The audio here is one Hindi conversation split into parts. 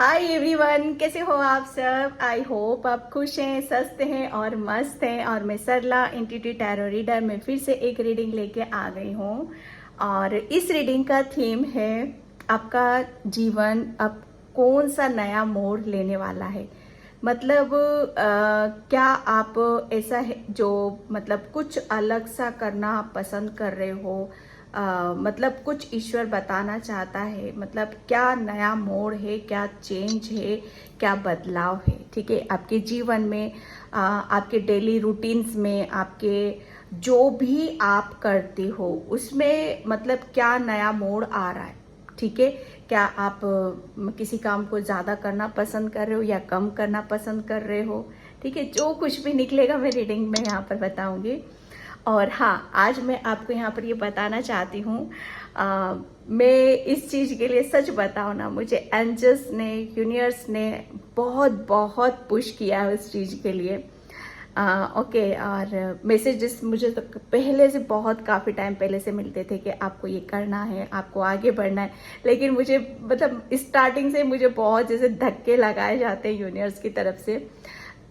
हाय एवरीवन, कैसे हो आप सब। आई होप आप खुश हैं, स्वस्थ हैं और मस्त हैं। और मैं सरला इंट्यूटिव टैरो रीडर में फिर से एक रीडिंग लेके आ गई हूँ। और इस रीडिंग का थीम है आपका जीवन अब कौन सा नया मोड़ लेने वाला है। मतलब क्या आप ऐसा है जो मतलब कुछ अलग सा करना पसंद कर रहे हो। मतलब कुछ ईश्वर बताना चाहता है, मतलब क्या नया मोड़ है, क्या चेंज है, क्या बदलाव है। ठीक है, आपके जीवन में आपके डेली रूटीन्स में, आपके जो भी आप करते हो उसमें मतलब क्या नया मोड़ आ रहा है। ठीक है, क्या आप किसी काम को ज़्यादा करना पसंद कर रहे हो या कम करना पसंद कर रहे हो। ठीक है, जो कुछ भी निकलेगा मैं रीडिंग में यहाँ पर बताऊंगी। और हाँ, आज मैं आपको यहाँ पर ये बताना चाहती हूँ, मैं इस चीज़ के लिए सच बताऊँ ना, मुझे एंजल्स ने, यूनिवर्स ने बहुत बहुत पुश किया है उस चीज़ के लिए। ओके, और मैसेजेस मुझे तो पहले से बहुत काफ़ी टाइम पहले से मिलते थे कि आपको ये करना है, आपको आगे बढ़ना है। लेकिन मुझे मतलब स्टार्टिंग से मुझे बहुत जैसे धक्के लगाए जाते हैं यूनिवर्स की तरफ से।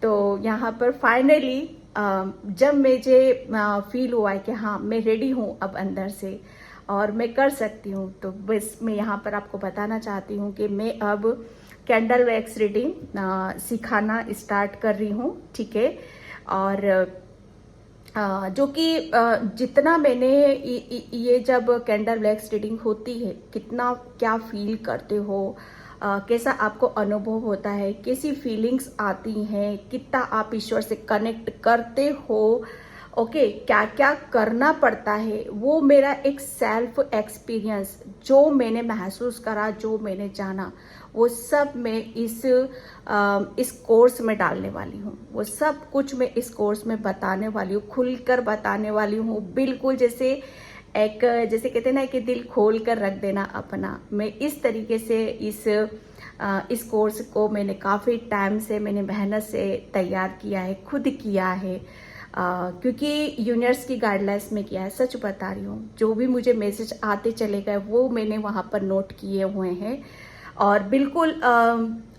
तो यहाँ पर फाइनली जब मुझे फील हुआ है कि हाँ मैं रेडी हूँ अब अंदर से और मैं कर सकती हूँ, तो बस मैं यहाँ पर आपको बताना चाहती हूँ कि मैं अब कैंडल वैक्स रीडिंग सिखाना स्टार्ट कर रही हूँ। ठीक है, और जो कि जितना मैंने ये जब कैंडल वैक्स रीडिंग होती है, कितना क्या फील करते हो, कैसा आपको अनुभव होता है, कैसी फीलिंग्स आती हैं, कितना आप ईश्वर से कनेक्ट करते हो। ओके, क्या क्या करना पड़ता है, वो मेरा एक सेल्फ एक्सपीरियंस जो मैंने महसूस करा, जो मैंने जाना, वो सब मैं इस कोर्स में डालने वाली हूँ। वो सब कुछ मैं इस कोर्स में बताने वाली हूँ, खुलकर बताने वाली हूँ। बिल्कुल जैसे एक, जैसे कहते हैं ना कि दिल खोल कर रख देना अपना, मैं इस तरीके से इस कोर्स को मैंने काफ़ी टाइम से, मैंने मेहनत से तैयार किया है, खुद किया है। क्योंकि यूनिवर्स की गाइडलाइंस में किया है, सच बता रही हूँ। जो भी मुझे मैसेज आते चले गए वो मैंने वहाँ पर नोट किए हुए हैं। और बिल्कुल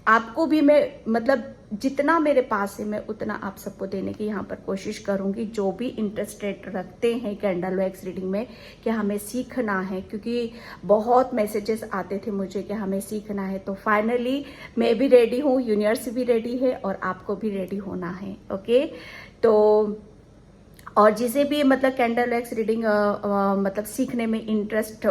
आपको भी मैं मतलब जितना मेरे पास है मैं उतना आप सबको देने की यहाँ पर कोशिश करूँगी, जो भी इंटरेस्टेड रखते हैं कैंडल वैक्स रीडिंग में कि हमें सीखना है। क्योंकि बहुत मैसेजेस आते थे मुझे कि हमें सीखना है, तो फाइनली मैं भी रेडी हूँ, यूनिवर्स भी रेडी है और आपको भी रेडी होना है। ओके, तो और जिसे भी मतलब कैंडल वैक्स रीडिंग मतलब सीखने में इंटरेस्ट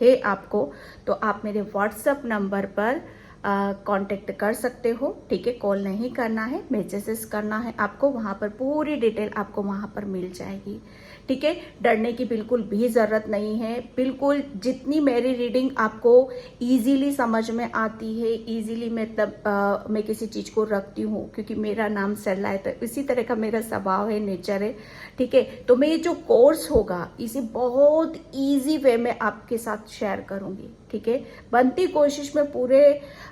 है आपको, तो आप मेरे व्हाट्सएप नंबर पर कांटेक्ट कर सकते हो। ठीक है, कॉल नहीं करना है, मैसेजेस करना है आपको, वहाँ पर पूरी डिटेल आपको वहाँ पर मिल जाएगी। ठीक है, डरने की बिल्कुल भी ज़रूरत नहीं है। बिल्कुल जितनी मेरी रीडिंग आपको इजीली समझ में आती है, इजीली मतलब मैं किसी चीज़ को रखती हूँ, क्योंकि मेरा नाम सरला है, तो इसी तरह का मेरा स्वभाव है, नेचर है। ठीक है, तो मैं ये जो कोर्स होगा इसे बहुत इजी वे में आपके साथ शेयर करूँगी। ठीक है, बनती कोशिश में पूरे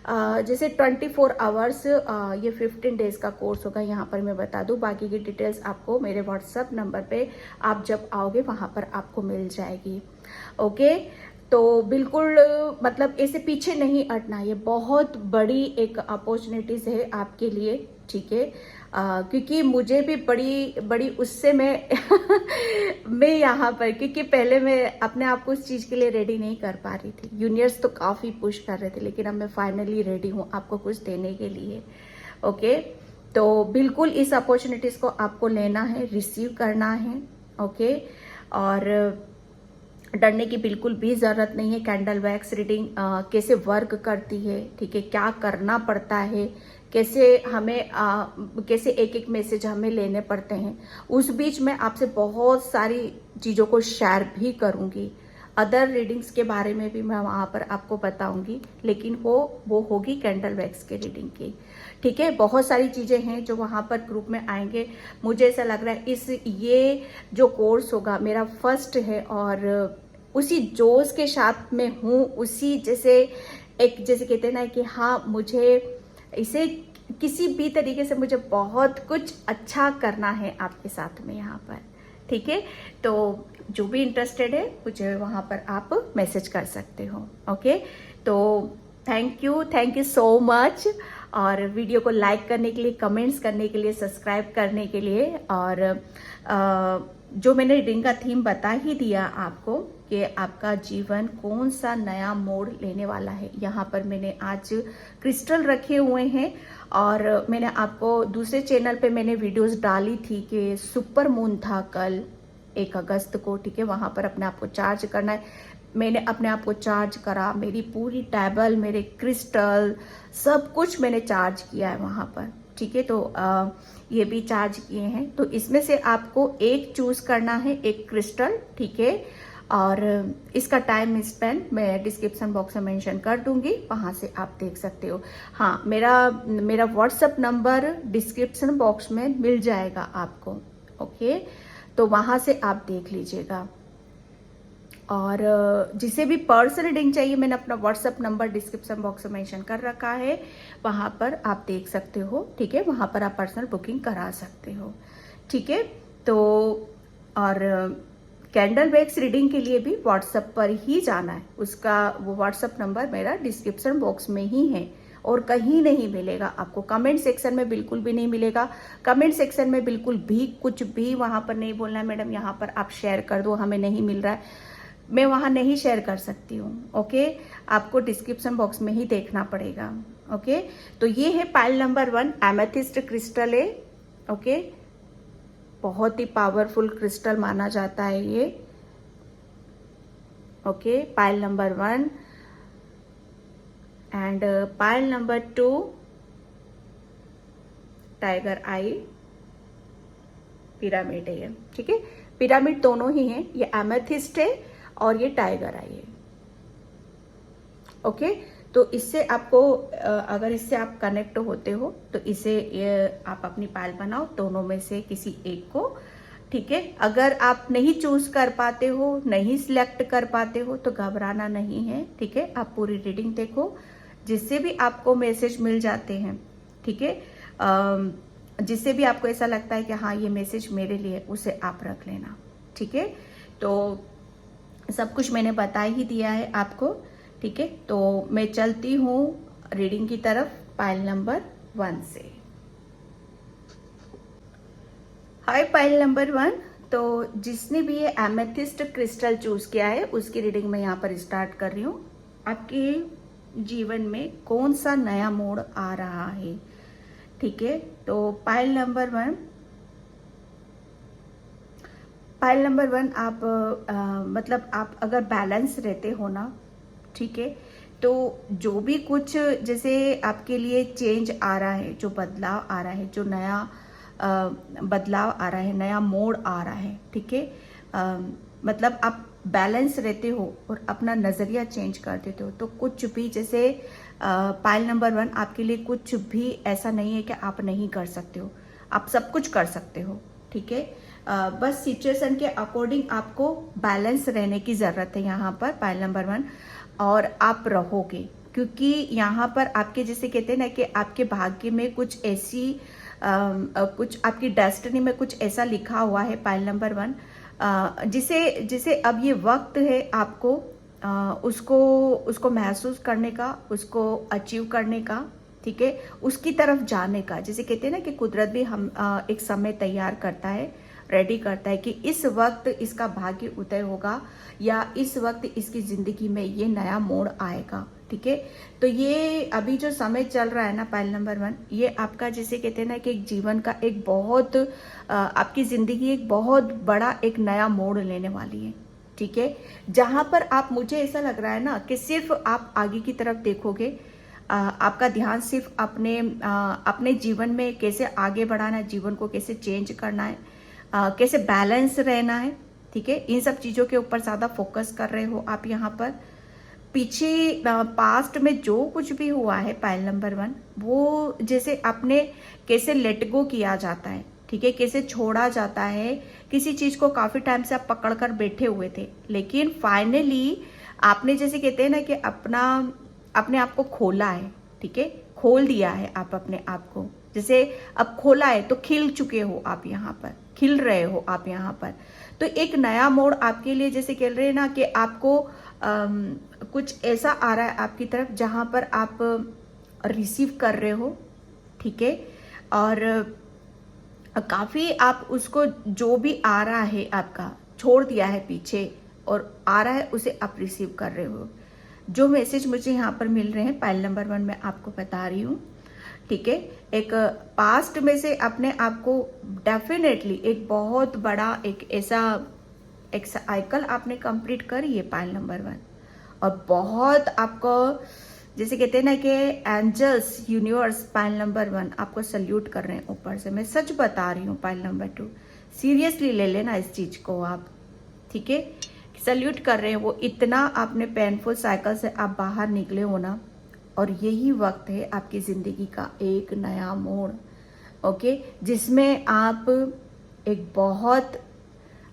जैसे 24 आवर्स ये 15 डेज का कोर्स होगा, यहाँ पर मैं बता दूँ। बाकी की डिटेल्स आपको मेरे व्हाट्सएप नंबर पे आप जब आओगे वहाँ पर आपको मिल जाएगी। ओके, तो बिल्कुल मतलब ऐसे पीछे नहीं हटना, ये बहुत बड़ी एक अपॉर्चुनिटीज है आपके लिए। ठीक है, क्योंकि मुझे भी बड़ी बड़ी उससे मैं मैं यहाँ पर, क्योंकि पहले मैं अपने आप को उस चीज़ के लिए रेडी नहीं कर पा रही थी। यूनिवर्स तो काफ़ी पुश कर रहे थे, लेकिन अब मैं फाइनली रेडी हूँ आपको कुछ देने के लिए। ओके, तो बिल्कुल इस अपॉर्चुनिटीज़ को आपको लेना है, रिसीव करना है। ओके, और डरने की बिल्कुल भी ज़रूरत नहीं है। कैंडल वैक्स रीडिंग कैसे वर्क करती है, ठीक है, क्या करना पड़ता है, कैसे हमें कैसे एक एक मैसेज हमें लेने पड़ते हैं, उस बीच में आपसे बहुत सारी चीज़ों को शेयर भी करूँगी। अदर रीडिंग्स के बारे में भी मैं वहाँ पर आपको बताऊंगी, लेकिन वो होगी कैंडल वैक्स के रीडिंग की। ठीक है, बहुत सारी चीज़ें हैं जो वहाँ पर ग्रुप में आएंगे। मुझे ऐसा लग रहा है ये जो कोर्स होगा मेरा फर्स्ट है, और उसी जोश के साथ में हूँ, उसी जैसे एक जैसे कहते हैं ना कि हाँ मुझे इसे किसी भी तरीके से मुझे बहुत कुछ अच्छा करना है आपके साथ में यहाँ पर। ठीक है, तो जो भी इंटरेस्टेड है मुझे वहाँ पर आप मैसेज कर सकते हो। ओके, तो थैंक यू सो मच। और वीडियो को लाइक करने के लिए, कमेंट्स करने के लिए, सब्सक्राइब करने के लिए। और जो मैंने रीडिंग का थीम बता ही दिया आपको कि आपका जीवन कौन सा नया मोड़ लेने वाला है। यहाँ पर मैंने आज क्रिस्टल रखे हुए हैं और मैंने आपको दूसरे चैनल पे मैंने वीडियोस डाली थी कि सुपर मून था कल 1 अगस्त को, ठीक है। वहाँ पर अपने आप को चार्ज करना है। मैंने अपने आप को चार्ज करा, मेरी पूरी टेबल, मेरे क्रिस्टल, सब कुछ मैंने चार्ज किया है वहाँ पर, ठीक है। तो ये भी चार्ज किए हैं। तो इसमें से आपको एक चूज करना है, एक क्रिस्टल, ठीक है। और इसका टाइम स्पेंड मैं डिस्क्रिप्शन बॉक्स में मेंशन कर दूंगी, वहां से आप देख सकते हो। हाँ, मेरा व्हाट्सएप नंबर डिस्क्रिप्शन बॉक्स में मिल जाएगा आपको, ओके। तो वहां से आप देख लीजिएगा। और जिसे भी पर्सनल रीडिंग चाहिए, मैंने अपना व्हाट्सएप नंबर डिस्क्रिप्शन बॉक्स में मेंशन कर रखा है, वहां पर आप देख सकते हो, ठीक है। वहां पर आप पर्सनल बुकिंग करा सकते हो, ठीक है। तो और कैंडल वैक्स रीडिंग के लिए भी व्हाट्सएप पर ही जाना है। उसका वो व्हाट्सएप नंबर मेरा डिस्क्रिप्शन बॉक्स में ही है और कहीं नहीं मिलेगा आपको। कमेंट सेक्शन में बिल्कुल भी नहीं मिलेगा। कमेंट सेक्शन में बिल्कुल भी कुछ भी वहां पर नहीं बोलना है, मैडम यहाँ पर आप शेयर कर दो, हमें नहीं मिल रहा है। मैं वहां नहीं शेयर कर सकती हूँ, ओके। आपको डिस्क्रिप्शन बॉक्स में ही देखना पड़ेगा, ओके। तो ये है पाइल नंबर 1, एमेथिस्ट क्रिस्टल है, ओके। बहुत ही पावरफुल क्रिस्टल माना जाता है ये, okay. Pile number 1 and pile number 2 tiger I pyramid है ये, ठीक है। पिरामिड दोनों ही हैं, ये एमेथिस्ट है और ये टाइगर आई है, ओके। तो इससे आपको अगर इससे आप कनेक्ट होते हो तो इसे आप अपनी पाइल बनाओ, दोनों में से किसी एक को, ठीक है। अगर आप नहीं चूज कर पाते हो, नहीं सिलेक्ट कर पाते हो तो घबराना नहीं है, ठीक है। आप पूरी रीडिंग देखो, जिससे भी आपको मैसेज मिल जाते हैं, ठीक है। जिससे भी आपको ऐसा लगता है कि हाँ ये मैसेज मेरे लिए, उसे आप रख लेना, ठीक है। तो सब कुछ मैंने बता ही दिया है आपको, ठीक है। तो मैं चलती हूँ रीडिंग की तरफ पाइल नंबर 1 से। हाय पाइल नंबर 1। तो जिसने भी ये एमेथिस्ट क्रिस्टल चूज किया है उसकी रीडिंग मैं यहाँ पर स्टार्ट कर रही हूँ। आपके जीवन में कौन सा नया मोड़ आ रहा है, ठीक है। तो पाइल नंबर 1, पाइल नंबर 1 आप मतलब आप अगर बैलेंस रहते हो ना, ठीक है, तो जो भी कुछ जैसे आपके लिए चेंज आ रहा है, जो बदलाव आ रहा है, जो नया बदलाव आ रहा है, नया मोड़ आ रहा है, ठीक है। मतलब आप बैलेंस रहते हो और अपना नज़रिया चेंज कर देते हो। तो कुछ भी जैसे पाइल नंबर 1 आपके लिए कुछ भी ऐसा नहीं है कि आप नहीं कर सकते हो, आप सब कुछ कर सकते हो, ठीक है। बस सिचुएशन के अकॉर्डिंग आपको बैलेंस रहने की ज़रूरत है यहाँ पर पाइल नंबर 1, और आप रहोगे। क्योंकि यहाँ पर आपके जैसे कहते हैं ना कि आपके भाग्य में कुछ ऐसी कुछ आपकी डेस्टिनी में कुछ ऐसा लिखा हुआ है पाइल नंबर 1, जिसे अब ये वक्त है आपको उसको महसूस करने का, उसको अचीव करने का, ठीक है, उसकी तरफ जाने का। जैसे कहते हैं ना कि कुदरत भी हम एक समय तैयार करता है, रेडी करता है कि इस वक्त इसका भाग्य उदय होगा या इस वक्त इसकी जिंदगी में ये नया मोड़ आएगा, ठीक है। तो ये अभी जो समय चल रहा है ना पाइल नंबर 1, ये आपका जैसे कहते हैं ना कि एक जीवन का एक बहुत आपकी जिंदगी एक बहुत बड़ा एक नया मोड़ लेने वाली है, ठीक है। जहां पर आप, मुझे ऐसा लग रहा है ना कि सिर्फ आप आगे की तरफ देखोगे, आपका ध्यान सिर्फ अपने जीवन में कैसे आगे बढ़ाना है, जीवन को कैसे चेंज करना है, कैसे बैलेंस रहना है, ठीक है, इन सब चीज़ों के ऊपर ज़्यादा फोकस कर रहे हो आप यहाँ पर। पीछे पास्ट में जो कुछ भी हुआ है पाइल नंबर 1, वो जैसे आपने कैसे लेट गो किया जाता है, ठीक है, कैसे छोड़ा जाता है। किसी चीज़ को काफ़ी टाइम से आप पकड़ कर बैठे हुए थे, लेकिन फाइनली आपने जैसे कहते हैं ना कि अपने आप को खोला है, ठीक है, खोल दिया है आप अपने आप को, जैसे अब खोला है तो खिल चुके हो आप, यहाँ पर खिल रहे हो आप यहाँ पर। तो एक नया मोड़ आपके लिए, जैसे कह रहे हैं ना कि आपको कुछ ऐसा आ रहा है आपकी तरफ जहाँ पर आप रिसीव कर रहे हो, ठीक है। और काफ़ी आप उसको जो भी आ रहा है आपका छोड़ दिया है पीछे, और आ रहा है उसे आप रिसीव कर रहे हो। जो मैसेज मुझे यहाँ पर मिल रहे हैं पाइल नंबर 1 मैं आपको बता रही हूँ, ठीक है। एक पास्ट में से अपने आप को डेफिनेटली एक बहुत बड़ा एक ऐसा एक साइकिल आपने कंप्लीट करी है पाइल नंबर 1, और बहुत आपको जैसे कहते हैं ना कि एंजल्स यूनिवर्स पाइल नंबर 1 आपको सल्यूट कर रहे हैं ऊपर से। मैं सच बता रही हूँ, पाइल नंबर 2 सीरियसली ले लेना इस चीज को आप, ठीक है। सल्यूट कर रहे हैं, वो इतना आपने पेनफुल साइकिल से आप बाहर निकले हो ना, और यही वक्त है आपकी जिंदगी का एक नया मोड़, ओके, जिसमें आप एक बहुत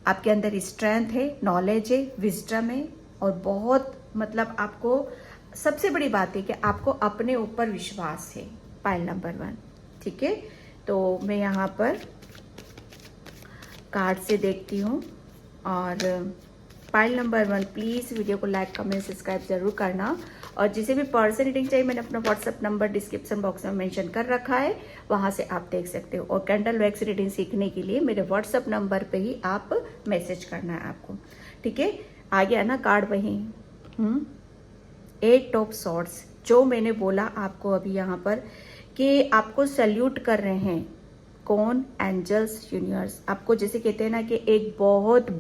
आपके अंदर स्ट्रेंथ है, नॉलेज है, विजडम है, और बहुत मतलब आपको सबसे बड़ी बात है कि आपको अपने ऊपर विश्वास है, पाइल नंबर 1, ठीक है। तो मैं यहाँ पर कार्ड से देखती हूँ, और पाइल नंबर 1 प्लीज़ वीडियो को लाइक कमेंट सब्सक्राइब जरूर करना। और जिसे भी पर्सन रीडिंग चाहिए मैंने अपना व्हाट्सअप नंबर डिस्क्रिप्शन बॉक्स में मेंशन कर रखा है, वहां से आप देख सकते हो। और कैंडल वैक्स रीडिंग सीखने के लिए मेरे व्हाट्सअप नंबर पे ही आप मैसेज करना है आपको, ठीक है। आ गया ना कार्ड वही 8 ऑफ सॉर्ड्स, जो मैंने बोला आपको अभी यहाँ पर कि आपको सल्यूट कर रहे हैं कौन, एंजल्स यूनिवर्स। आपको जैसे कहते हैं ना कि एक बहुत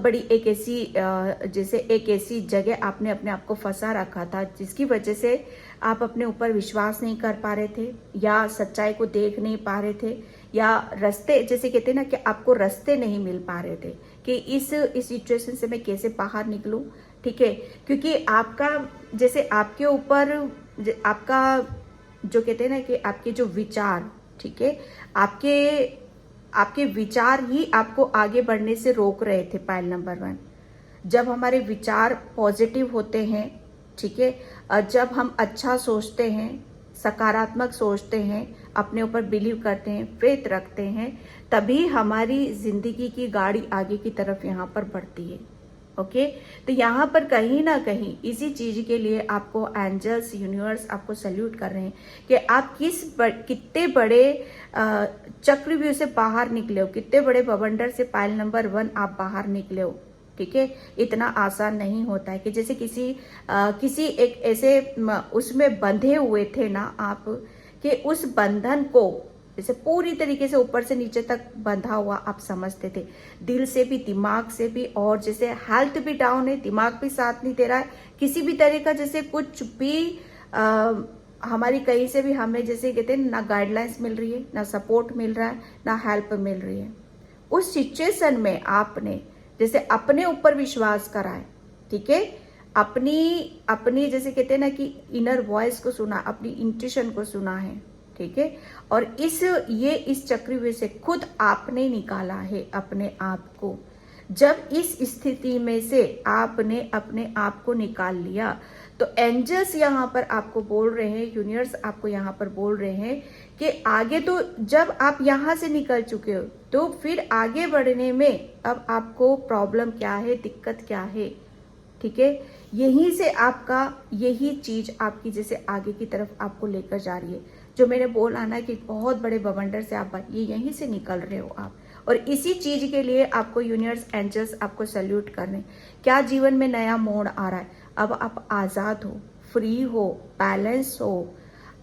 बड़ी एक ऐसी जैसे एक ऐसी जगह आपने अपने आप को फंसा रखा था, जिसकी वजह से आप अपने ऊपर विश्वास नहीं कर पा रहे थे, या सच्चाई को देख नहीं पा रहे थे, या रास्ते जैसे कहते हैं ना कि आपको रास्ते नहीं मिल पा रहे थे कि इस सिचुएशन से मैं कैसे बाहर निकलूं, ठीक है। क्योंकि आपका जैसे आपके ऊपर आपका जो कहते हैं ना कि आपके जो विचार, ठीक है, आपके विचार ही आपको आगे बढ़ने से रोक रहे थे, पाइल नंबर 1। जब हमारे विचार पॉजिटिव होते हैं, ठीक है, और जब हम अच्छा सोचते हैं, सकारात्मक सोचते हैं, अपने ऊपर बिलीव करते हैं, फेथ रखते हैं, तभी हमारी जिंदगी की गाड़ी आगे की तरफ यहाँ पर बढ़ती है, ओके। तो यहाँ पर कहीं ना कहीं इसी चीज के लिए आपको एंजल्स यूनिवर्स आपको सल्यूट कर रहे हैं कि आप कितने बड़े चक्रव्यूह से बाहर निकले हो, कितने बड़े बवंडर से पाइल नंबर 1 आप बाहर निकले हो, ठीक है। इतना आसान नहीं होता है कि जैसे किसी एक ऐसे उसमें बंधे हुए थे ना आप, कि उस बंधन को जैसे पूरी तरीके से ऊपर से नीचे तक बंधा हुआ आप समझते थे, दिल से भी दिमाग से भी, और जैसे हेल्थ भी डाउन है, दिमाग भी साथ नहीं दे रहा है किसी भी तरह का, जैसे कुछ भी हमारी कहीं से भी हमें जैसे कहते हैं ना गाइडलाइंस मिल रही है, ना सपोर्ट मिल रहा है, ना हेल्प मिल रही है। उस सिचुएशन में आपने जैसे अपने ऊपर विश्वास करा है, ठीक है, अपनी जैसे कहते हैं ना कि इनर वॉइस को सुना, अपनी इंट्यूशन को सुना है, ठीक है। और इस चक्रव्यूह से खुद आपने निकाला है अपने आप को। जब इस स्थिति में से आपने अपने आप को निकाल लिया, तो एंजल्स यहाँ पर आपको बोल रहे हैं, यूनिवर्स आपको यहाँ पर बोल रहे हैं कि आगे तो जब आप यहाँ से निकल चुके हो, तो फिर आगे बढ़ने में अब आपको प्रॉब्लम क्या है, दिक्कत क्या है, ठीक है। यहीं से आपका यही चीज आपकी जैसे आगे की तरफ आपको लेकर जा रही है। जो मैंने बोला ना कि बहुत बड़े बवंडर से आप यहीं से निकल रहे हो आप, और इसी चीज के लिए आपको यूनिवर्स एंजल्स आपको सल्यूट कर रहे हैं। क्या जीवन में नया मोड़ आ रहा है, अब आप आजाद हो, फ्री हो, बैलेंस हो।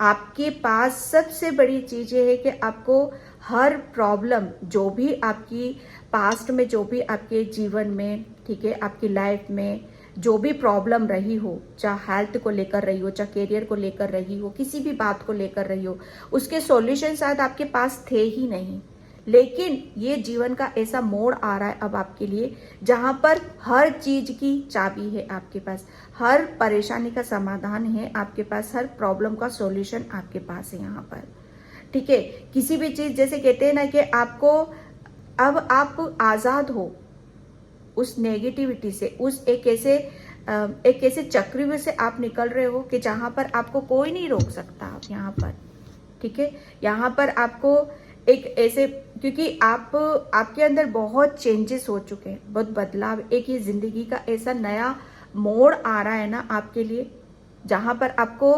आपके पास सबसे बड़ी चीज ये है कि आपको हर प्रॉब्लम जो भी आपकी पास्ट में, जो भी आपके जीवन में, ठीक है, आपकी लाइफ में जो भी प्रॉब्लम रही हो, चाहे हेल्थ को लेकर रही हो, चाहे करियर को लेकर रही हो, किसी भी बात को लेकर रही हो, उसके सॉल्यूशन शायद आपके पास थे ही नहीं। लेकिन ये जीवन का ऐसा मोड़ आ रहा है अब आपके लिए, जहां पर हर चीज की चाबी है आपके पास, हर परेशानी का समाधान है आपके पास, हर प्रॉब्लम का सॉल्यूशन आपके पास है यहाँ पर, ठीक है। किसी भी चीज जैसे कहते हैं ना कि आपको अब आप आजाद हो उस नेगेटिविटी से, उस एक ऐसे चक्रव्यूह से आप निकल रहे हो कि जहां पर आपको कोई नहीं रोक सकता आप यहाँ पर, ठीक है। यहाँ पर आपको एक ऐसे, क्योंकि आपके अंदर बहुत चेंजेस हो चुके हैं, बहुत बदलाव, एक ये जिंदगी का ऐसा नया मोड़ आ रहा है ना आपके लिए, जहां पर आपको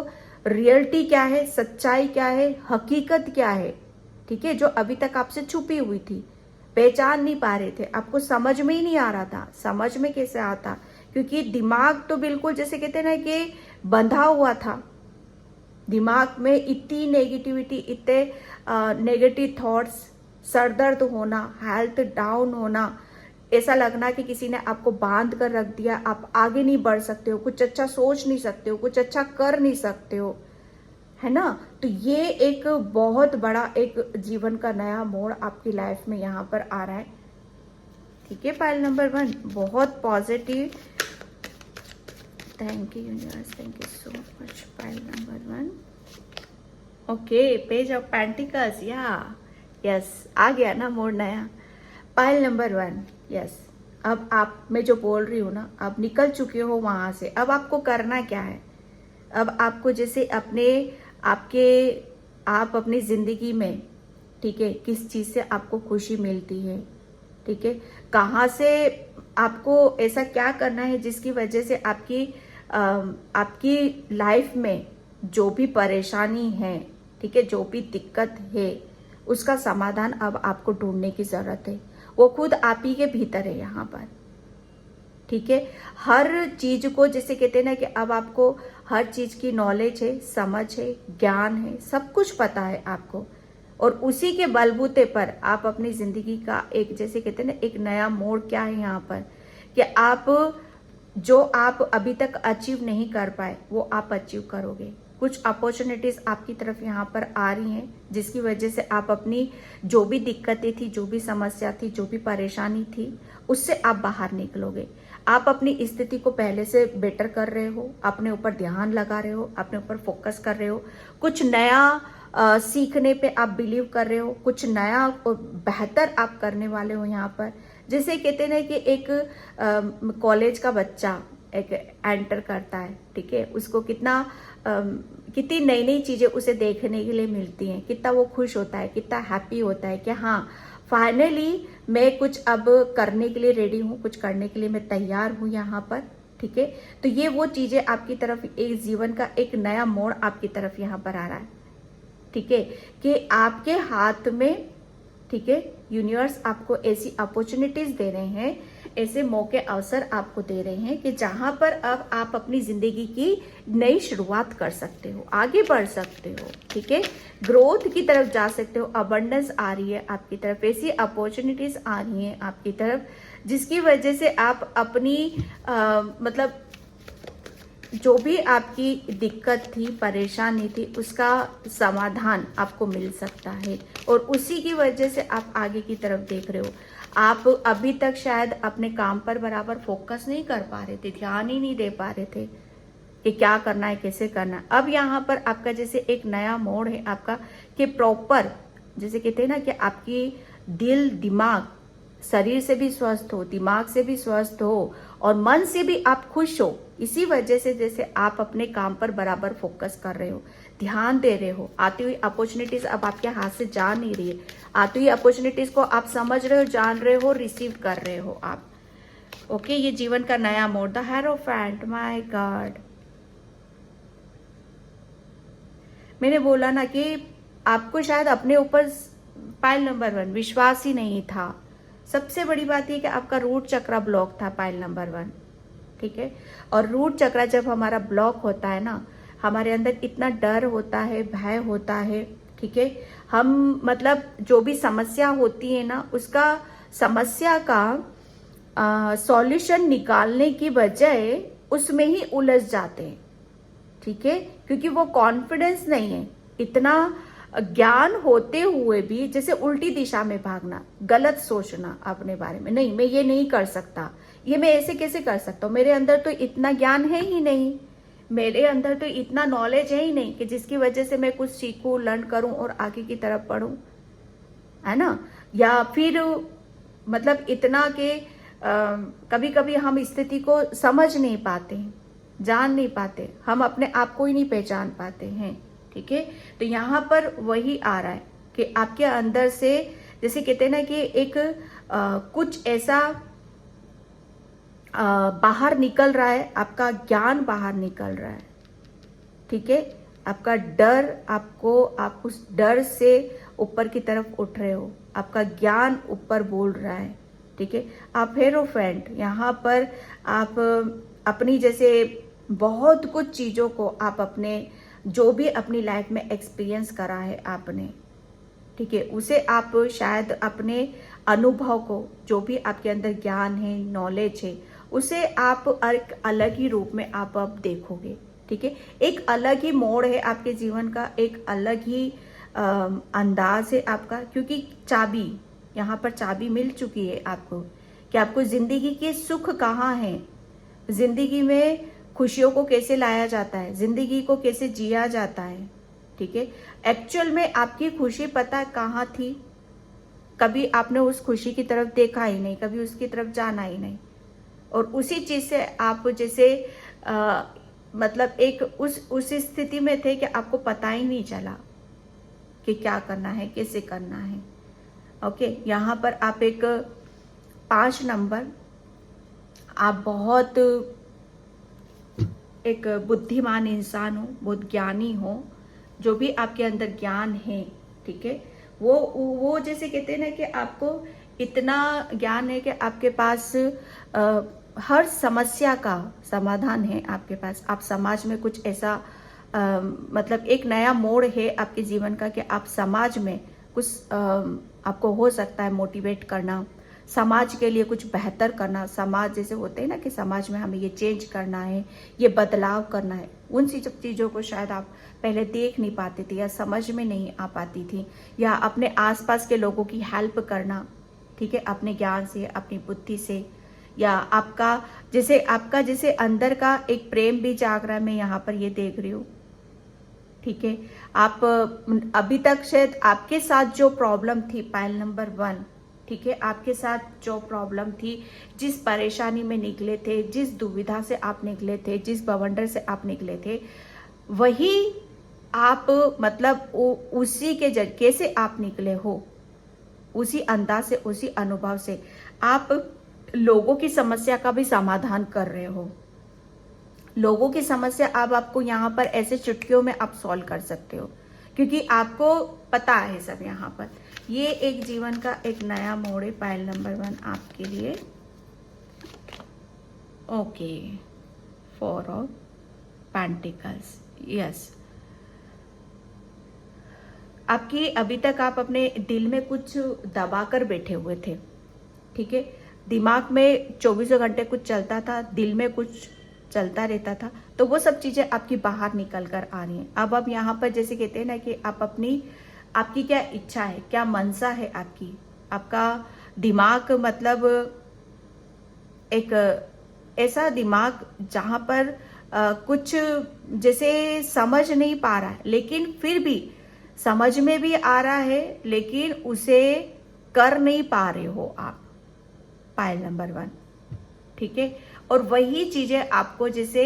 रियलिटी क्या है, सच्चाई क्या है, हकीकत क्या है, ठीक है, जो अभी तक आपसे छुपी हुई थी, पहचान नहीं पा रहे थे, आपको समझ में ही नहीं आ रहा था। समझ में कैसे आता, क्योंकि दिमाग तो बिल्कुल जैसे कहते हैं ना कि बंधा हुआ था। दिमाग में इतनी नेगेटिविटी, इतने नेगेटिव थॉट्स, सरदर्द होना, हेल्थ डाउन होना, ऐसा लगना कि किसी ने आपको बांध कर रख दिया, आप आगे नहीं बढ़ सकते हो, कुछ अच्छा सोच नहीं सकते हो, कुछ अच्छा कर नहीं सकते हो, है ना। तो ये एक बहुत बड़ा एक जीवन का नया मोड़ आपकी लाइफ में यहाँ पर आ रहा है, ठीक है। पाइल नंबर 1 बहुत positive, thank you universe, thank you so much. Pile number 1, okay, page of pentacles, या यस, आ गया ना मोड़ नया। पाइल नंबर 1, यस, अब आप, मैं जो बोल रही हूँ ना, आप निकल चुके हो वहां से। अब आपको करना क्या है, अब आपको जैसे आप अपनी जिंदगी में, ठीक है, किस चीज से आपको खुशी मिलती है, ठीक है, कहाँ से आपको ऐसा क्या करना है जिसकी वजह से आपकी लाइफ में जो भी परेशानी है, ठीक है, जो भी दिक्कत है, उसका समाधान अब आपको ढूंढने की जरूरत है। वो खुद आप ही के भीतर है यहाँ पर, ठीक है। हर चीज को जैसे कहते हैं ना कि अब आपको हर चीज की नॉलेज है, समझ है, ज्ञान है, सब कुछ पता है आपको, और उसी के बलबूते पर आप अपनी जिंदगी का एक, जैसे कहते हैं ना, एक नया मोड़ क्या है यहाँ पर, कि जो आप अभी तक अचीव नहीं कर पाए वो आप अचीव करोगे। कुछ अपॉर्चुनिटीज आपकी तरफ यहाँ पर आ रही हैं, जिसकी वजह से आप अपनी जो भी दिक्कतें थी, जो भी समस्या थी, जो भी परेशानी थी, उससे आप बाहर निकलोगे। आप अपनी स्थिति को पहले से बेटर कर रहे हो, अपने ऊपर ध्यान लगा रहे हो, अपने ऊपर फोकस कर रहे हो, कुछ नया सीखने पे आप बिलीव कर रहे हो, कुछ नया और बेहतर आप करने वाले हो यहाँ पर। जैसे कहते हैं कि एक कॉलेज का बच्चा एक एंटर करता है, ठीक है, उसको कितनी नई नई चीजें उसे देखने के लिए मिलती हैं, कितना वो खुश होता है, कितना हैप्पी होता है कि हाँ फाइनली मैं कुछ अब करने के लिए रेडी हूँ, कुछ करने के लिए मैं तैयार हूँ यहाँ पर, ठीक है। तो ये वो चीजें आपकी तरफ, एक जीवन का एक नया मोड़ आपकी तरफ यहाँ पर आ रहा है, ठीक है, कि आपके हाथ में, ठीक है, यूनिवर्स आपको ऐसी अपॉर्चुनिटीज दे रहे हैं, ऐसे मौके अवसर आपको दे रहे हैं कि जहां पर अब आप अपनी जिंदगी की नई शुरुआत कर सकते हो, आगे बढ़ सकते हो, ठीक है, ग्रोथ की तरफ जा सकते हो। अबंडेंस आ रही है आपकी तरफ, ऐसी अपॉर्चुनिटीज आ रही हैं आपकी तरफ, जिसकी वजह से आप अपनी मतलब जो भी आपकी दिक्कत थी, परेशानी थी, उसका समाधान आपको मिल सकता है, और उसी की वजह से आप आगे की तरफ देख रहे हो। आप अभी तक शायद अपने काम पर बराबर फोकस नहीं कर पा रहे थे, ध्यान ही नहीं दे पा रहे थे कि क्या करना है, कैसे करना है। अब यहाँ पर आपका जैसे एक नया मोड़ है आपका, कि प्रॉपर, जैसे कहते हैं ना कि आपकी दिल दिमाग, शरीर से भी स्वस्थ हो, दिमाग से भी स्वस्थ हो, और मन से भी आप खुश हो। इसी वजह से जैसे आप अपने काम पर बराबर फोकस कर रहे हो, ध्यान दे रहे हो, आती हुई अपॉर्चुनिटीज अब आपके हाथ से जा नहीं रही है, आती हुई अपॉर्चुनिटीज को आप समझ रहे हो, जान रहे हो, रिसीव कर रहे हो आप, ओके। ये जीवन का नया मोड़, द हेरोफेंट, माय गॉड। मैंने बोला ना कि आपको शायद अपने ऊपर, पाइल नंबर 1, विश्वास ही नहीं था। सबसे बड़ी बात यह कि आपका रूट चक्र ब्लॉक था, पाइल नंबर 1, ठीक है। और रूट चक्र जब हमारा ब्लॉक होता है ना, हमारे अंदर इतना डर होता है, भय होता है, ठीक है, हम मतलब जो भी समस्या होती है ना, उसका समस्या का सॉल्यूशन निकालने की बजाय उसमें ही उलझ जाते हैं, ठीक है, क्योंकि वो कॉन्फिडेंस नहीं है। इतना ज्ञान होते हुए भी जैसे उल्टी दिशा में भागना, गलत सोचना अपने बारे में, नहीं मैं ये नहीं कर सकता, ये मैं ऐसे कैसे कर सकता हूँ, मेरे अंदर तो इतना ज्ञान है ही नहीं, मेरे अंदर तो इतना नॉलेज है ही नहीं कि जिसकी वजह से मैं कुछ सीखूं, लर्न करूं और आगे की तरफ बढ़ूं, है ना। या फिर मतलब इतना कि कभी कभी हम स्थिति को समझ नहीं पाते, जान नहीं पाते, हम अपने आप को ही नहीं पहचान पाते हैं, ठीक है। तो यहाँ पर वही आ रहा है कि आपके अंदर से जैसे कहते हैं ना कि एक कुछ ऐसा बाहर निकल रहा है, आपका ज्ञान बाहर निकल रहा है, ठीक है। आपका डर, आप उस डर से ऊपर की तरफ उठ रहे हो, आपका ज्ञान ऊपर बोल रहा है, ठीक है। आप हेरोफेंट, यहाँ पर आप अपनी जैसे बहुत कुछ चीज़ों को आप अपने जो भी अपनी लाइफ में एक्सपीरियंस करा है आपने, ठीक है, उसे आप शायद अपने अनुभव को, जो भी आपके अंदर ज्ञान है, नॉलेज है, उसे आप एक अलग ही रूप में आप अब देखोगे, ठीक है। एक अलग ही मोड़ है आपके जीवन का, एक अलग ही अंदाज है आपका, क्योंकि चाबी, यहाँ पर चाबी मिल चुकी है आपको कि आपको जिंदगी के सुख कहाँ है, जिंदगी में खुशियों को कैसे लाया जाता है, जिंदगी को कैसे जिया जाता है, ठीक है। एक्चुअल में आपकी खुशी पता है कहाँ थी, कभी आपने उस खुशी की तरफ देखा ही नहीं, कभी उसकी तरफ जाना ही नहीं, और उसी चीज से आप जैसे मतलब एक उस स्थिति में थे कि आपको पता ही नहीं चला कि क्या करना है, कैसे करना है। ओके, यहाँ पर आप एक 5 नंबर, आप बहुत एक बुद्धिमान इंसान हो, बहुत ज्ञानी हो, जो भी आपके अंदर ज्ञान है, ठीक है, वो जैसे कहते हैं ना कि आपको इतना ज्ञान है कि आपके पास हर समस्या का समाधान है आपके पास। आप समाज में कुछ ऐसा मतलब एक नया मोड़ है आपके जीवन का कि आप समाज में कुछ आपको हो सकता है मोटिवेट करना, समाज के लिए कुछ बेहतर करना। समाज जैसे होते हैं ना कि समाज में हमें ये चेंज करना है, ये बदलाव करना है, उन चीज़ों को शायद आप पहले देख नहीं पाते थे या समझ में नहीं आ पाती थी, या अपने आसपास के लोगों की हेल्प करना, ठीक है, अपने ज्ञान से, अपनी बुद्धि से, या आपका जैसे अंदर का एक प्रेम भी जाग रहा है, मैं यहाँ पर ये देख रही हूँ, ठीक है। आप अभी तक शायद आपके साथ जो प्रॉब्लम थी, पाइल नंबर 1, ठीक है, आपके साथ जो प्रॉब्लम थी, जिस परेशानी में निकले थे, जिस दुविधा से आप निकले थे, जिस बवंडर से आप निकले थे, वही आप मतलब उसी के जरिए से आप निकले हो, उसी अंदाज से, उसी अनुभव से आप लोगों की समस्या का भी समाधान कर रहे हो। लोगों की समस्या आपको यहाँ पर ऐसे चुटकियों में आप सॉल्व कर सकते हो, क्योंकि आपको पता है सब। यहाँ पर ये एक जीवन का एक नया मोड़ है, पाइल नंबर 1 आपके लिए। Okay, 4 of pentacles, yes. आपकी अभी तक आप अपने दिल में कुछ दबा कर बैठे हुए थे, ठीक है, दिमाग में 24 घंटे कुछ चलता था, दिल में कुछ चलता रहता था, तो वो सब चीजें आपकी बाहर निकल कर आ रही हैं। अब यहाँ पर जैसे कहते हैं ना कि आप आपकी क्या इच्छा है, क्या मनसा है आपका दिमाग, मतलब एक ऐसा दिमाग जहां पर कुछ जैसे समझ नहीं पा रहा है, लेकिन फिर भी समझ में भी आ रहा है, लेकिन उसे कर नहीं पा रहे हो आप, पाइल नंबर 1, ठीक है। और वही चीजें आपको जैसे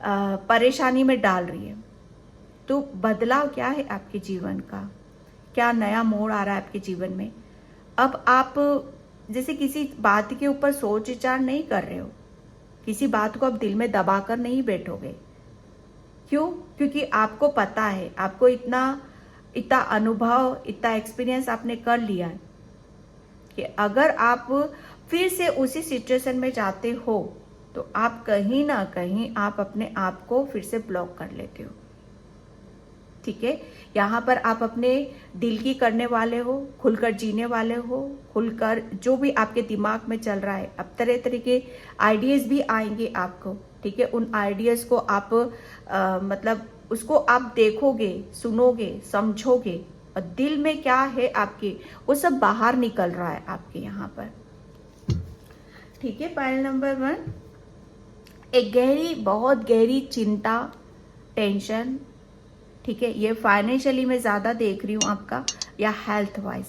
परेशानी में डाल रही है। तो बदलाव क्या है आपके जीवन का, क्या नया मोड़ आ रहा है आपके जीवन में। अब आप जैसे किसी बात के ऊपर सोच विचार नहीं कर रहे हो, किसी बात को आप दिल में दबा कर नहीं बैठोगे। क्यों? क्योंकि आपको पता है, आपको इतना अनुभव, इतना एक्सपीरियंस आपने कर लिया है कि अगर आप फिर से उसी सिचुएशन में जाते हो तो आप कहीं ना कहीं आप अपने आप को फिर से ब्लॉक कर लेते हो, ठीक है। यहाँ पर आप अपने दिल की करने वाले हो, खुलकर जीने वाले हो, खुलकर जो भी आपके दिमाग में चल रहा है, अब तरह तरह के आइडियाज भी आएंगे आपको, ठीक है। उन आइडियाज को आप मतलब उसको आप देखोगे, सुनोगे, समझोगे, और दिल में क्या है आपके, वो सब बाहर निकल रहा है आपके यहाँ पर, ठीक है। पाइल नंबर 1, एक गहरी, बहुत गहरी चिंता, टेंशन, ठीक है। ये फाइनेंशियली मैं ज्यादा देख रही हूं आपका, या हेल्थ वाइज,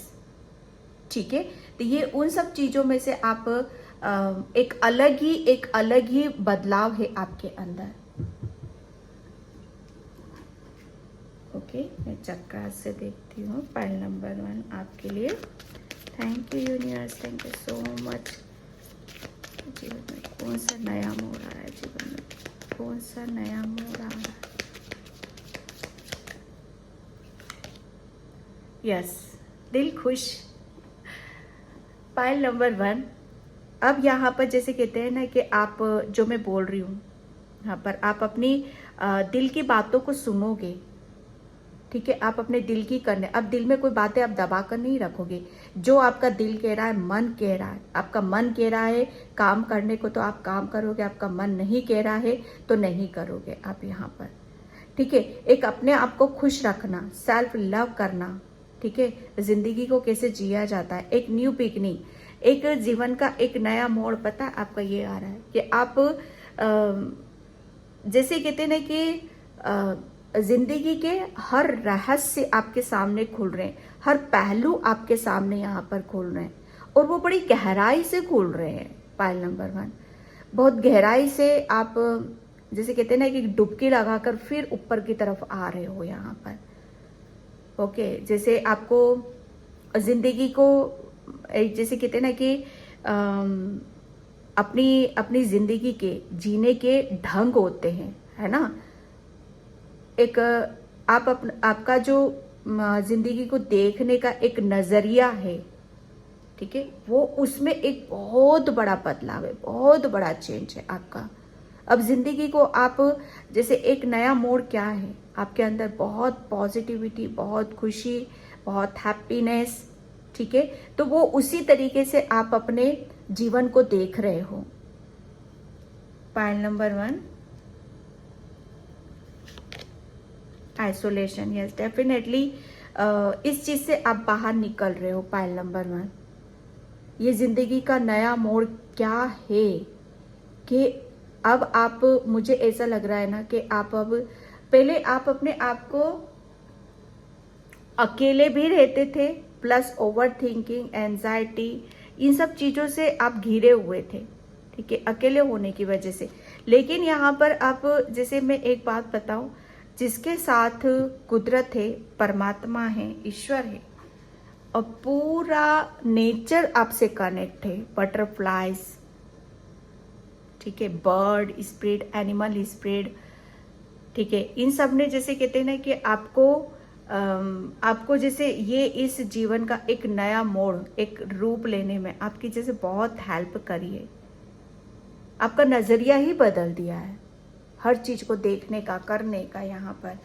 ठीक है। तो ये उन सब चीजों में से आप एक अलग ही बदलाव है आपके अंदर। ओके, मैं चक्रा से देखती हूँ पाइल नंबर 1 आपके लिए। Thank you universe, thank you so much. जीवन में कौन सा नया मोड़ आ रहा है, जीवन में कौन सा नया मोड़ आ रहा है। यस, दिल खुश। पाइल नंबर 1, अब यहाँ पर जैसे कहते हैं ना कि आप जो मैं बोल रही हूँ यहाँ पर आप अपनी दिल की बातों को सुनोगे, ठीक है। आप अपने दिल की करने, अब दिल में कोई बातें आप दबा कर नहीं रखोगे। जो आपका दिल कह रहा है, मन कह रहा है, आपका मन कह रहा है काम करने को तो आप काम करोगे, आपका मन नहीं कह रहा है तो नहीं करोगे आप यहाँ पर, ठीक है। एक अपने आप को खुश रखना, सेल्फ लव करना, ठीक है। जिंदगी को कैसे जिया जाता है, एक न्यू बिगनिंग, एक जीवन का एक नया मोड़ पता आपका ये आ रहा है कि आप जैसे कहते हैं ना कि जिंदगी के हर रहस्य आपके सामने खुल रहे हैं, हर पहलू आपके सामने यहाँ पर खुल रहे हैं और वो बड़ी गहराई से खुल रहे हैं। पाइल नंबर 1, बहुत गहराई से आप जैसे कहते हैं ना कि डुबकी लगाकर फिर ऊपर की तरफ आ रहे हो यहाँ पर, ओके। जैसे आपको जिंदगी को जैसे कहते हैं ना कि अपनी अपनी जिंदगी के जीने के ढंग होते हैं, है ना। एक आपका जो जिंदगी को देखने का एक नजरिया है, ठीक है, वो उसमें एक बहुत बड़ा बदलाव है, बहुत बड़ा चेंज है आपका। अब जिंदगी को आप जैसे एक नया मोड़ क्या है आपके अंदर, बहुत पॉजिटिविटी, बहुत खुशी, बहुत हैप्पीनेस, ठीक है। तो वो उसी तरीके से आप अपने जीवन को देख रहे हो। Pile number 1, isolation, yes definitely इस चीज से आप बाहर निकल रहे हो। पाइल नंबर 1, ये जिंदगी का नया मोड़ क्या है कि अब आप, मुझे ऐसा लग रहा है ना कि आप अब, पहले आप अपने आप को अकेले भी रहते थे, प्लस ओवर थिंकिंग, एंजाइटी, इन सब चीजों से आप घिरे हुए थे, ठीक है, अकेले होने की वजह से। लेकिन यहाँ पर आप, जैसे मैं एक बात बताऊं, जिसके साथ कुदरत है, परमात्मा है, ईश्वर है और पूरा नेचर आपसे कनेक्ट है, बटरफ्लाइज, ठीक है, बर्ड स्पिरिट, एनिमल स्पिरिट, ठीक है, इन सब ने जैसे कहते हैं ना कि आपको जैसे ये इस जीवन का एक नया मोड़, एक रूप लेने में आपकी जैसे बहुत हेल्प करी है। आपका नजरिया ही बदल दिया है हर चीज को देखने का, करने का यहाँ पर।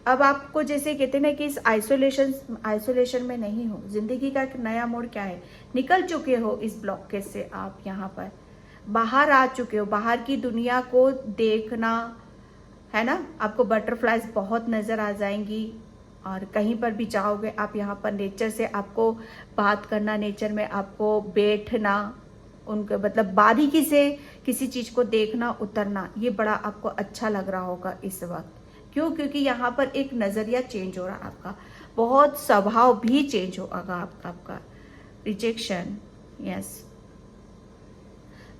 अब आपको जैसे कहते हैं ना कि इस आइसोलेशन में नहीं हो। जिंदगी का एक नया मोड़ क्या है, निकल चुके हो इस ब्लॉकेज से, आप यहाँ पर बाहर आ चुके हो, बाहर की दुनिया को देखना, है ना। आपको बटरफ्लाइज बहुत नजर आ जाएंगी और कहीं पर भी जाओगे आप, यहाँ पर नेचर से आपको बात करना, नेचर में आपको बैठना, उनके मतलब बारीकी से किसी चीज को देखना, उतरना, ये बड़ा आपको अच्छा लग रहा होगा इस वक्त। क्यों? क्योंकि यहाँ पर एक नजरिया चेंज हो रहा है आपका, बहुत स्वभाव भी चेंज होगा आपका। Rejection, yes.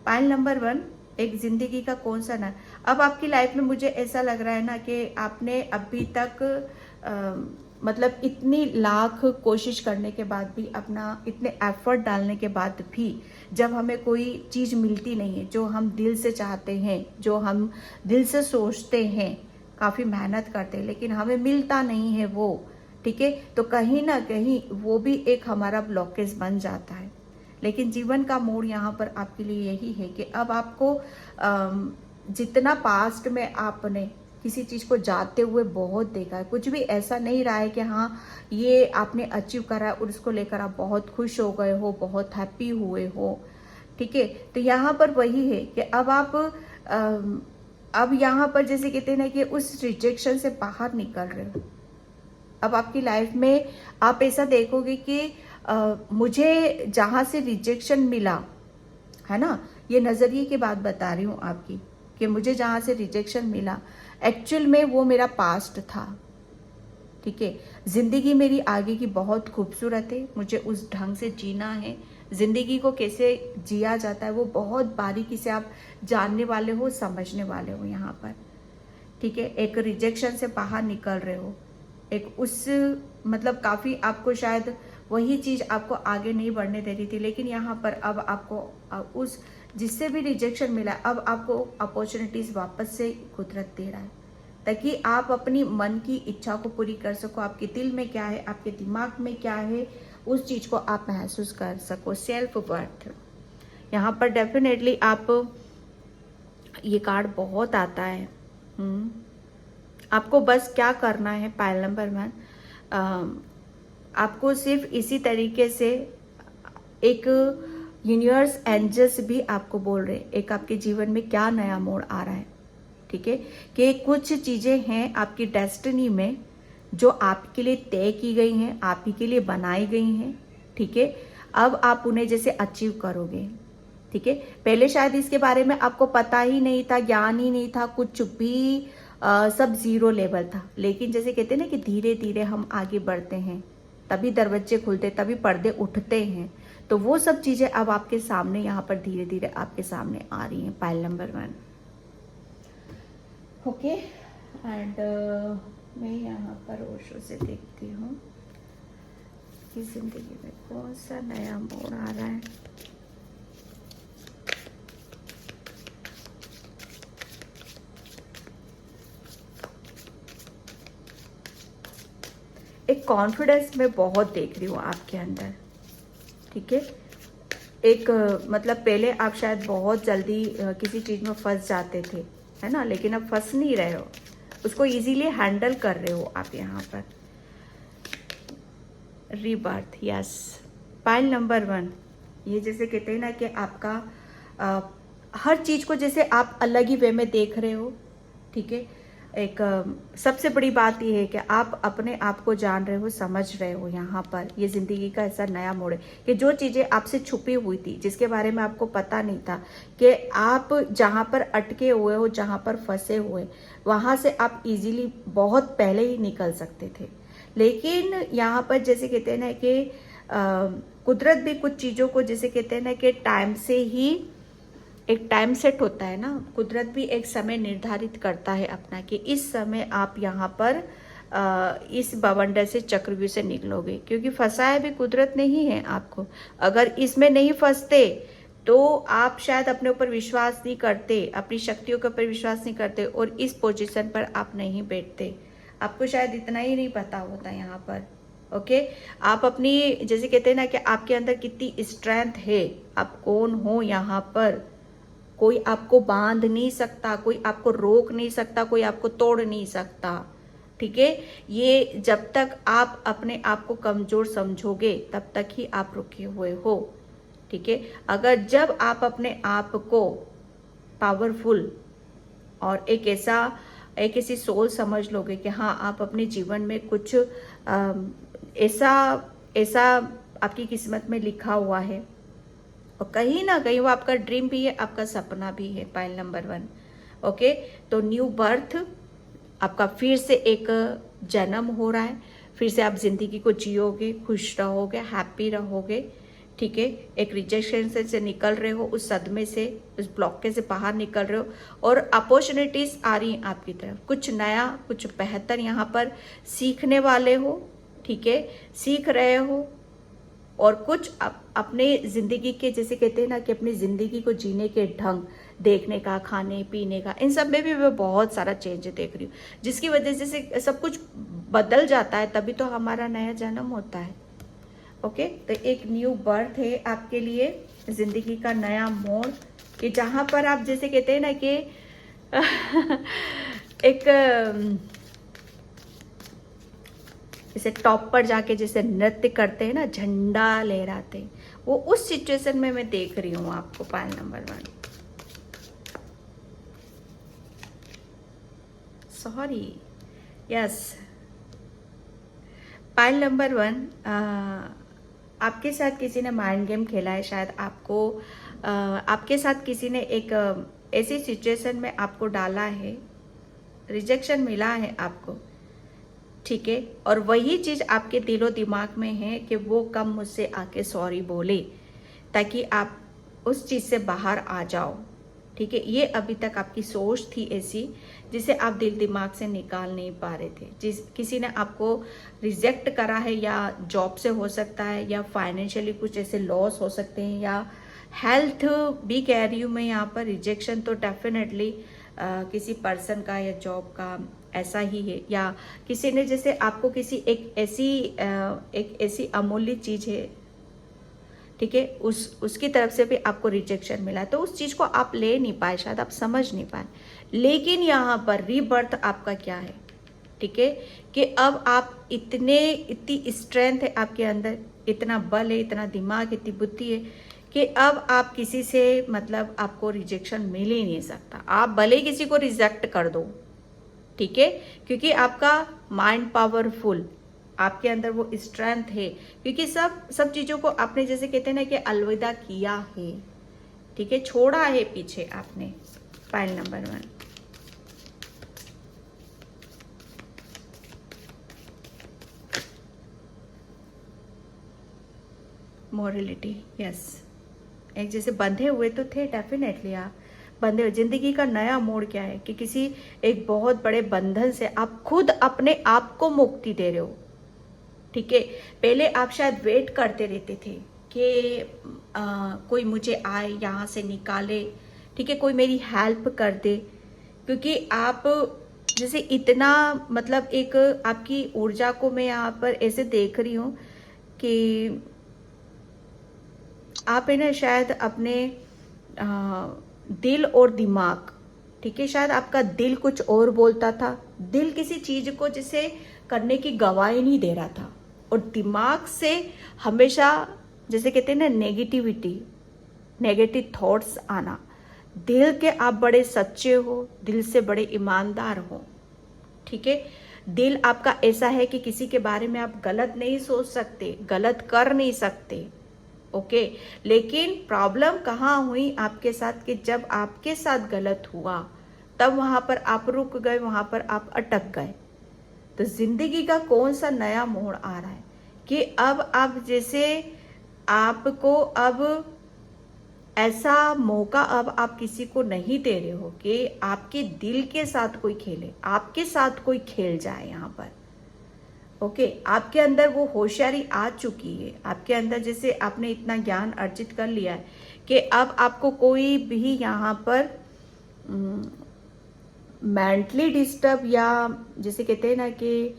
पाइल नंबर 1, एक जिंदगी का कौन सा ना, अब आपकी लाइफ में मुझे ऐसा लग रहा है ना कि आपने अभी तक मतलब इतनी लाख कोशिश करने के बाद भी, अपना इतने एफर्ट डालने के बाद भी, जब हमें कोई चीज मिलती नहीं है जो हम दिल से चाहते हैं, जो हम दिल से सोचते हैं, काफी मेहनत करते हैं, लेकिन हमें मिलता नहीं है वो, ठीक है, तो कहीं ना कहीं वो भी एक हमारा ब्लॉकेज बन जाता है। लेकिन जीवन का मोड़ यहाँ पर आपके लिए यही है कि अब आपको जितना पास्ट में आपने किसी चीज को जाते हुए बहुत देखा है, कुछ भी ऐसा नहीं रहा है कि हाँ ये आपने अचीव करा है और उसको लेकर आप बहुत खुश हो गए हो, बहुत हैप्पी हुए हो, ठीक है। तो यहाँ पर वही है कि अब आप अब यहाँ पर जैसे कहते हैं ना कि उस रिजेक्शन से बाहर निकल रहे हो। अब आपकी लाइफ में आप ऐसा देखोगे कि मुझे जहां से रिजेक्शन मिला, है ना, ये नजरिए की बात बता रही हूँ आपकी, कि मुझे जहां से रिजेक्शन मिला एक्चुअल में वो मेरा पास्ट था, ठीक है। जिंदगी मेरी आगे की बहुत खूबसूरत है, मुझे उस ढंग से जीना है। जिंदगी को कैसे जिया जाता है वो बहुत बारीकी से आप जानने वाले हो, समझने वाले हो यहाँ पर, ठीक है। एक रिजेक्शन से बाहर निकल रहे हो, एक उस मतलब काफ़ी आपको शायद वही चीज़ आपको आगे नहीं बढ़ने दे रही थी, लेकिन यहाँ पर अब आपको उस जिससे भी रिजेक्शन मिला अब आपको अपॉर्चुनिटीज़ वापस से कुदरत दे रहा है, ताकि आप अपनी मन की इच्छा को पूरी कर सको। आपके दिल में क्या है, आपके दिमाग में क्या है, उस चीज़ को आप महसूस कर सको। सेल्फ वर्थ यहाँ पर डेफिनेटली आप, ये कार्ड बहुत आता है। आपको बस क्या करना है, पाइल नंबर 1, आपको सिर्फ इसी तरीके से एक यूनिवर्स एंजल्स भी आपको बोल रहे हैं एक आपके जीवन में क्या नया मोड़ आ रहा है, ठीक है, कि कुछ चीज़ें हैं आपकी डेस्टिनी में जो आपके लिए तय की गई हैं, आप ही के लिए बनाई गई हैं, ठीक है। अब आप उन्हें जैसे अचीव करोगे, ठीक है। पहले शायद इसके बारे में आपको पता ही नहीं था, ज्ञान ही नहीं था, कुछ भी सब जीरो लेवल था, लेकिन जैसे कहते हैं ना कि धीरे धीरे हम आगे बढ़ते हैं, तभी दरवाजे खुलते, तभी पर्दे उठते हैं। तो वो सब चीज़ें अब आपके सामने यहाँ पर धीरे धीरे आपके सामने आ रही हैं। Pile number 1, okay. एंड मैं यहाँ पर ओशो से देखती हूँ कि जिंदगी में कौन सा नया मोड़ आ रहा है। एक कॉन्फिडेंस मैं बहुत देख रही हूँ आपके अंदर, ठीक है। एक मतलब पहले आप शायद बहुत जल्दी किसी चीज़ में फंस जाते थे, है ना, लेकिन अब फंस नहीं रहे हो, उसको इजीली हैंडल कर रहे हो आप यहाँ पर। Rebirth, yes. पाइल नंबर 1, ये जैसे कहते हैं ना कि आपका हर चीज़ को जैसे आप अलग ही वे में देख रहे हो, ठीक है। एक सबसे बड़ी बात यह है कि आप अपने आप को जान रहे हो, समझ रहे हो। यहाँ पर ये जिंदगी का ऐसा नया मोड़ है कि जो चीज़ें आपसे छुपी हुई थी, जिसके बारे में आपको पता नहीं था, कि आप जहाँ पर अटके हुए हो, जहाँ पर फंसे हुए, वहाँ से आप इजीली बहुत पहले ही निकल सकते थे। लेकिन यहाँ पर जैसे कहते हैं ना कि कुदरत भी कुछ चीज़ों को जैसे कहते हैं ना कि टाइम से ही एक टाइम सेट होता है ना, कुदरत भी एक समय निर्धारित करता है अपना, कि इस समय आप यहाँ पर इस बवंडर से, चक्रव्यूह से निकलोगे, क्योंकि फंसाया भी कुदरत नहीं है आपको। अगर इसमें नहीं फंसते तो आप शायद अपने ऊपर विश्वास नहीं करते, अपनी शक्तियों के ऊपर विश्वास नहीं करते, और इस पोजीशन पर आप नहीं बैठते। आपको शायद इतना ही नहीं पता होता यहाँ पर, ओके। आप अपनी जैसे कहते हैं ना कि आपके अंदर कितनी स्ट्रेंथ है, आप कौन हो यहाँ पर, कोई आपको बांध नहीं सकता, कोई आपको रोक नहीं सकता, कोई आपको तोड़ नहीं सकता, ठीक है। ये जब तक आप अपने आप को कमजोर समझोगे तब तक ही आप रुके हुए हो, ठीक है। अगर जब आप अपने आप को पावरफुल और एक ऐसी सोल समझ लोगे कि हाँ, आप अपने जीवन में कुछ ऐसा आपकी किस्मत में लिखा हुआ है, और कहीं ना कहीं वो आपका ड्रीम भी है, आपका सपना भी है। Pile number 1, okay. तो न्यू बर्थ, आपका फिर से एक जन्म हो रहा है, फिर से आप जिंदगी को जियोगे, खुश रहोगे, हैप्पी रहोगे, ठीक है। एक रिजेक्शन से निकल रहे हो, उस सदमे से, उस ब्लॉकेज से बाहर निकल रहे हो, और अपॉर्चुनिटीज आ रही हैं आपकी तरफ, कुछ नया, कुछ बेहतर यहाँ पर सीखने वाले हो, ठीक है, सीख रहे हो। और कुछ अपने ज़िंदगी के जैसे कहते हैं ना कि अपनी ज़िंदगी को जीने के ढंग, देखने का, खाने पीने का, इन सब में भी मैं बहुत सारा चेंज देख रही हूँ, जिसकी वजह से सब कुछ बदल जाता है, तभी तो हमारा नया जन्म होता है, ओके। तो एक न्यू बर्थ है आपके लिए, ज़िंदगी का नया मोड़, कि जहाँ पर आप जैसे कहते हैं ना कि एक जैसे टॉप पर जाके जैसे नृत्य करते हैं ना, झंडा लहराते हैं, वो उस सिचुएशन में मैं देख रही हूँ आपको। Pile number 1, sorry, yes. Pile number 1, आपके साथ किसी ने माइंड गेम खेला है शायद आपको, आपके साथ किसी ने एक ऐसी सिचुएशन में आपको डाला है, रिजेक्शन मिला है आपको, ठीक है। और वही चीज़ आपके दिलो दिमाग में है कि वो कम मुझसे आके सॉरी बोले, ताकि आप उस चीज़ से बाहर आ जाओ, ठीक है, ये अभी तक आपकी सोच थी ऐसी जिसे आप दिल दिमाग से निकाल नहीं पा रहे थे। किसी ने आपको रिजेक्ट करा है, या जॉब से हो सकता है, या फाइनेंशियली कुछ ऐसे लॉस हो सकते हैं, या हेल्थ भी कह रही हूँ मैं यहाँ पर। रिजेक्शन तो डेफिनेटली किसी पर्सन का या जॉब का ऐसा ही है, या किसी ने जैसे आपको किसी एक ऐसी अमूल्य चीज़ है, ठीक है, उसकी तरफ से भी आपको रिजेक्शन मिला, तो उस चीज़ को आप ले नहीं पाए, शायद आप समझ नहीं पाए। लेकिन यहाँ पर रीबर्थ आपका क्या है, ठीक है, कि अब आप इतनी स्ट्रेंथ है आपके अंदर, इतना बल है, इतना दिमाग, इतनी बुद्धि है कि अब आप किसी से मतलब आपको रिजेक्शन मिल ही नहीं सकता। आप भले किसी को रिजेक्ट कर दो, ठीक है, क्योंकि आपका माइंड पावरफुल, आपके अंदर वो स्ट्रेंथ है, क्योंकि सब चीज़ों को आपने जैसे कहते हैं ना कि अलविदा किया है, ठीक है, छोड़ा है पीछे आपने। Pile number 1, morality, yes. एक जैसे बंधे हुए तो थे, डेफिनेटली आप बंधे हुए। जिंदगी का नया मोड़ क्या है कि किसी एक बहुत बड़े बंधन से आप खुद अपने आप को मुक्ति दे रहे हो, ठीक है। पहले आप शायद वेट करते रहते थे कि कोई मुझे आए, यहाँ से निकाले, ठीक है, कोई मेरी हेल्प कर दे, क्योंकि आप जैसे इतना मतलब एक आपकी ऊर्जा को मैं यहाँ पर ऐसे देख रही हूँ कि आप है ना शायद अपने दिल और दिमाग, ठीक है, शायद आपका दिल कुछ और बोलता था, दिल किसी चीज को जिसे करने की गवाही नहीं दे रहा था, और दिमाग से हमेशा जैसे कहते हैं ना नेगेटिविटी, नेगेटिव थॉट्स आना। दिल के आप बड़े सच्चे हो, दिल से बड़े ईमानदार हो, ठीक है। दिल आपका ऐसा है कि किसी के बारे में आप गलत नहीं सोच सकते, गलत कर नहीं सकते, ओके। लेकिन प्रॉब्लम कहाँ हुई आपके साथ कि जब आपके साथ गलत हुआ तब वहां पर आप रुक गए, वहां पर आप अटक गए। तो जिंदगी का कौन सा नया मोड़ आ रहा है कि अब आप जैसे आपको अब ऐसा मौका अब आप किसी को नहीं दे रहे हो कि आपके दिल के साथ कोई खेले, आपके साथ कोई खेल जाए यहाँ पर, ओके। आपके अंदर वो होशियारी आ चुकी है, आपके अंदर जैसे आपने इतना ज्ञान अर्जित कर लिया है कि अब आपको कोई भी यहाँ पर मेंटली डिस्टर्ब या जैसे कहते हैं ना कि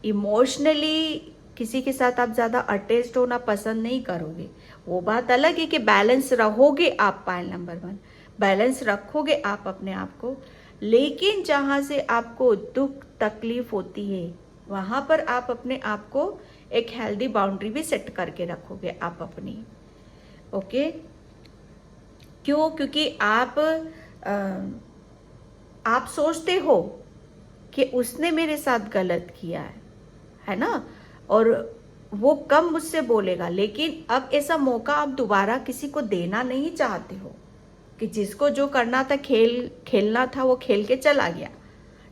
इमोशनली किसी के साथ आप ज़्यादा अटैच्ड होना पसंद नहीं करोगे। वो बात अलग है कि बैलेंस रहोगे आप, पाइल नंबर 1, बैलेंस रखोगे आप अपने आप को, लेकिन जहाँ से आपको दुख तकलीफ होती है वहाँ पर आप अपने आप को एक हेल्दी बाउंड्री भी सेट करके रखोगे आप अपनी, ओके। क्यों? क्योंकि आप सोचते हो कि उसने मेरे साथ गलत किया है ना, और वो कम मुझसे बोलेगा, लेकिन अब ऐसा मौका आप दोबारा किसी को देना नहीं चाहते हो कि जिसको जो करना था, खेलना था, वो खेल के चला गया,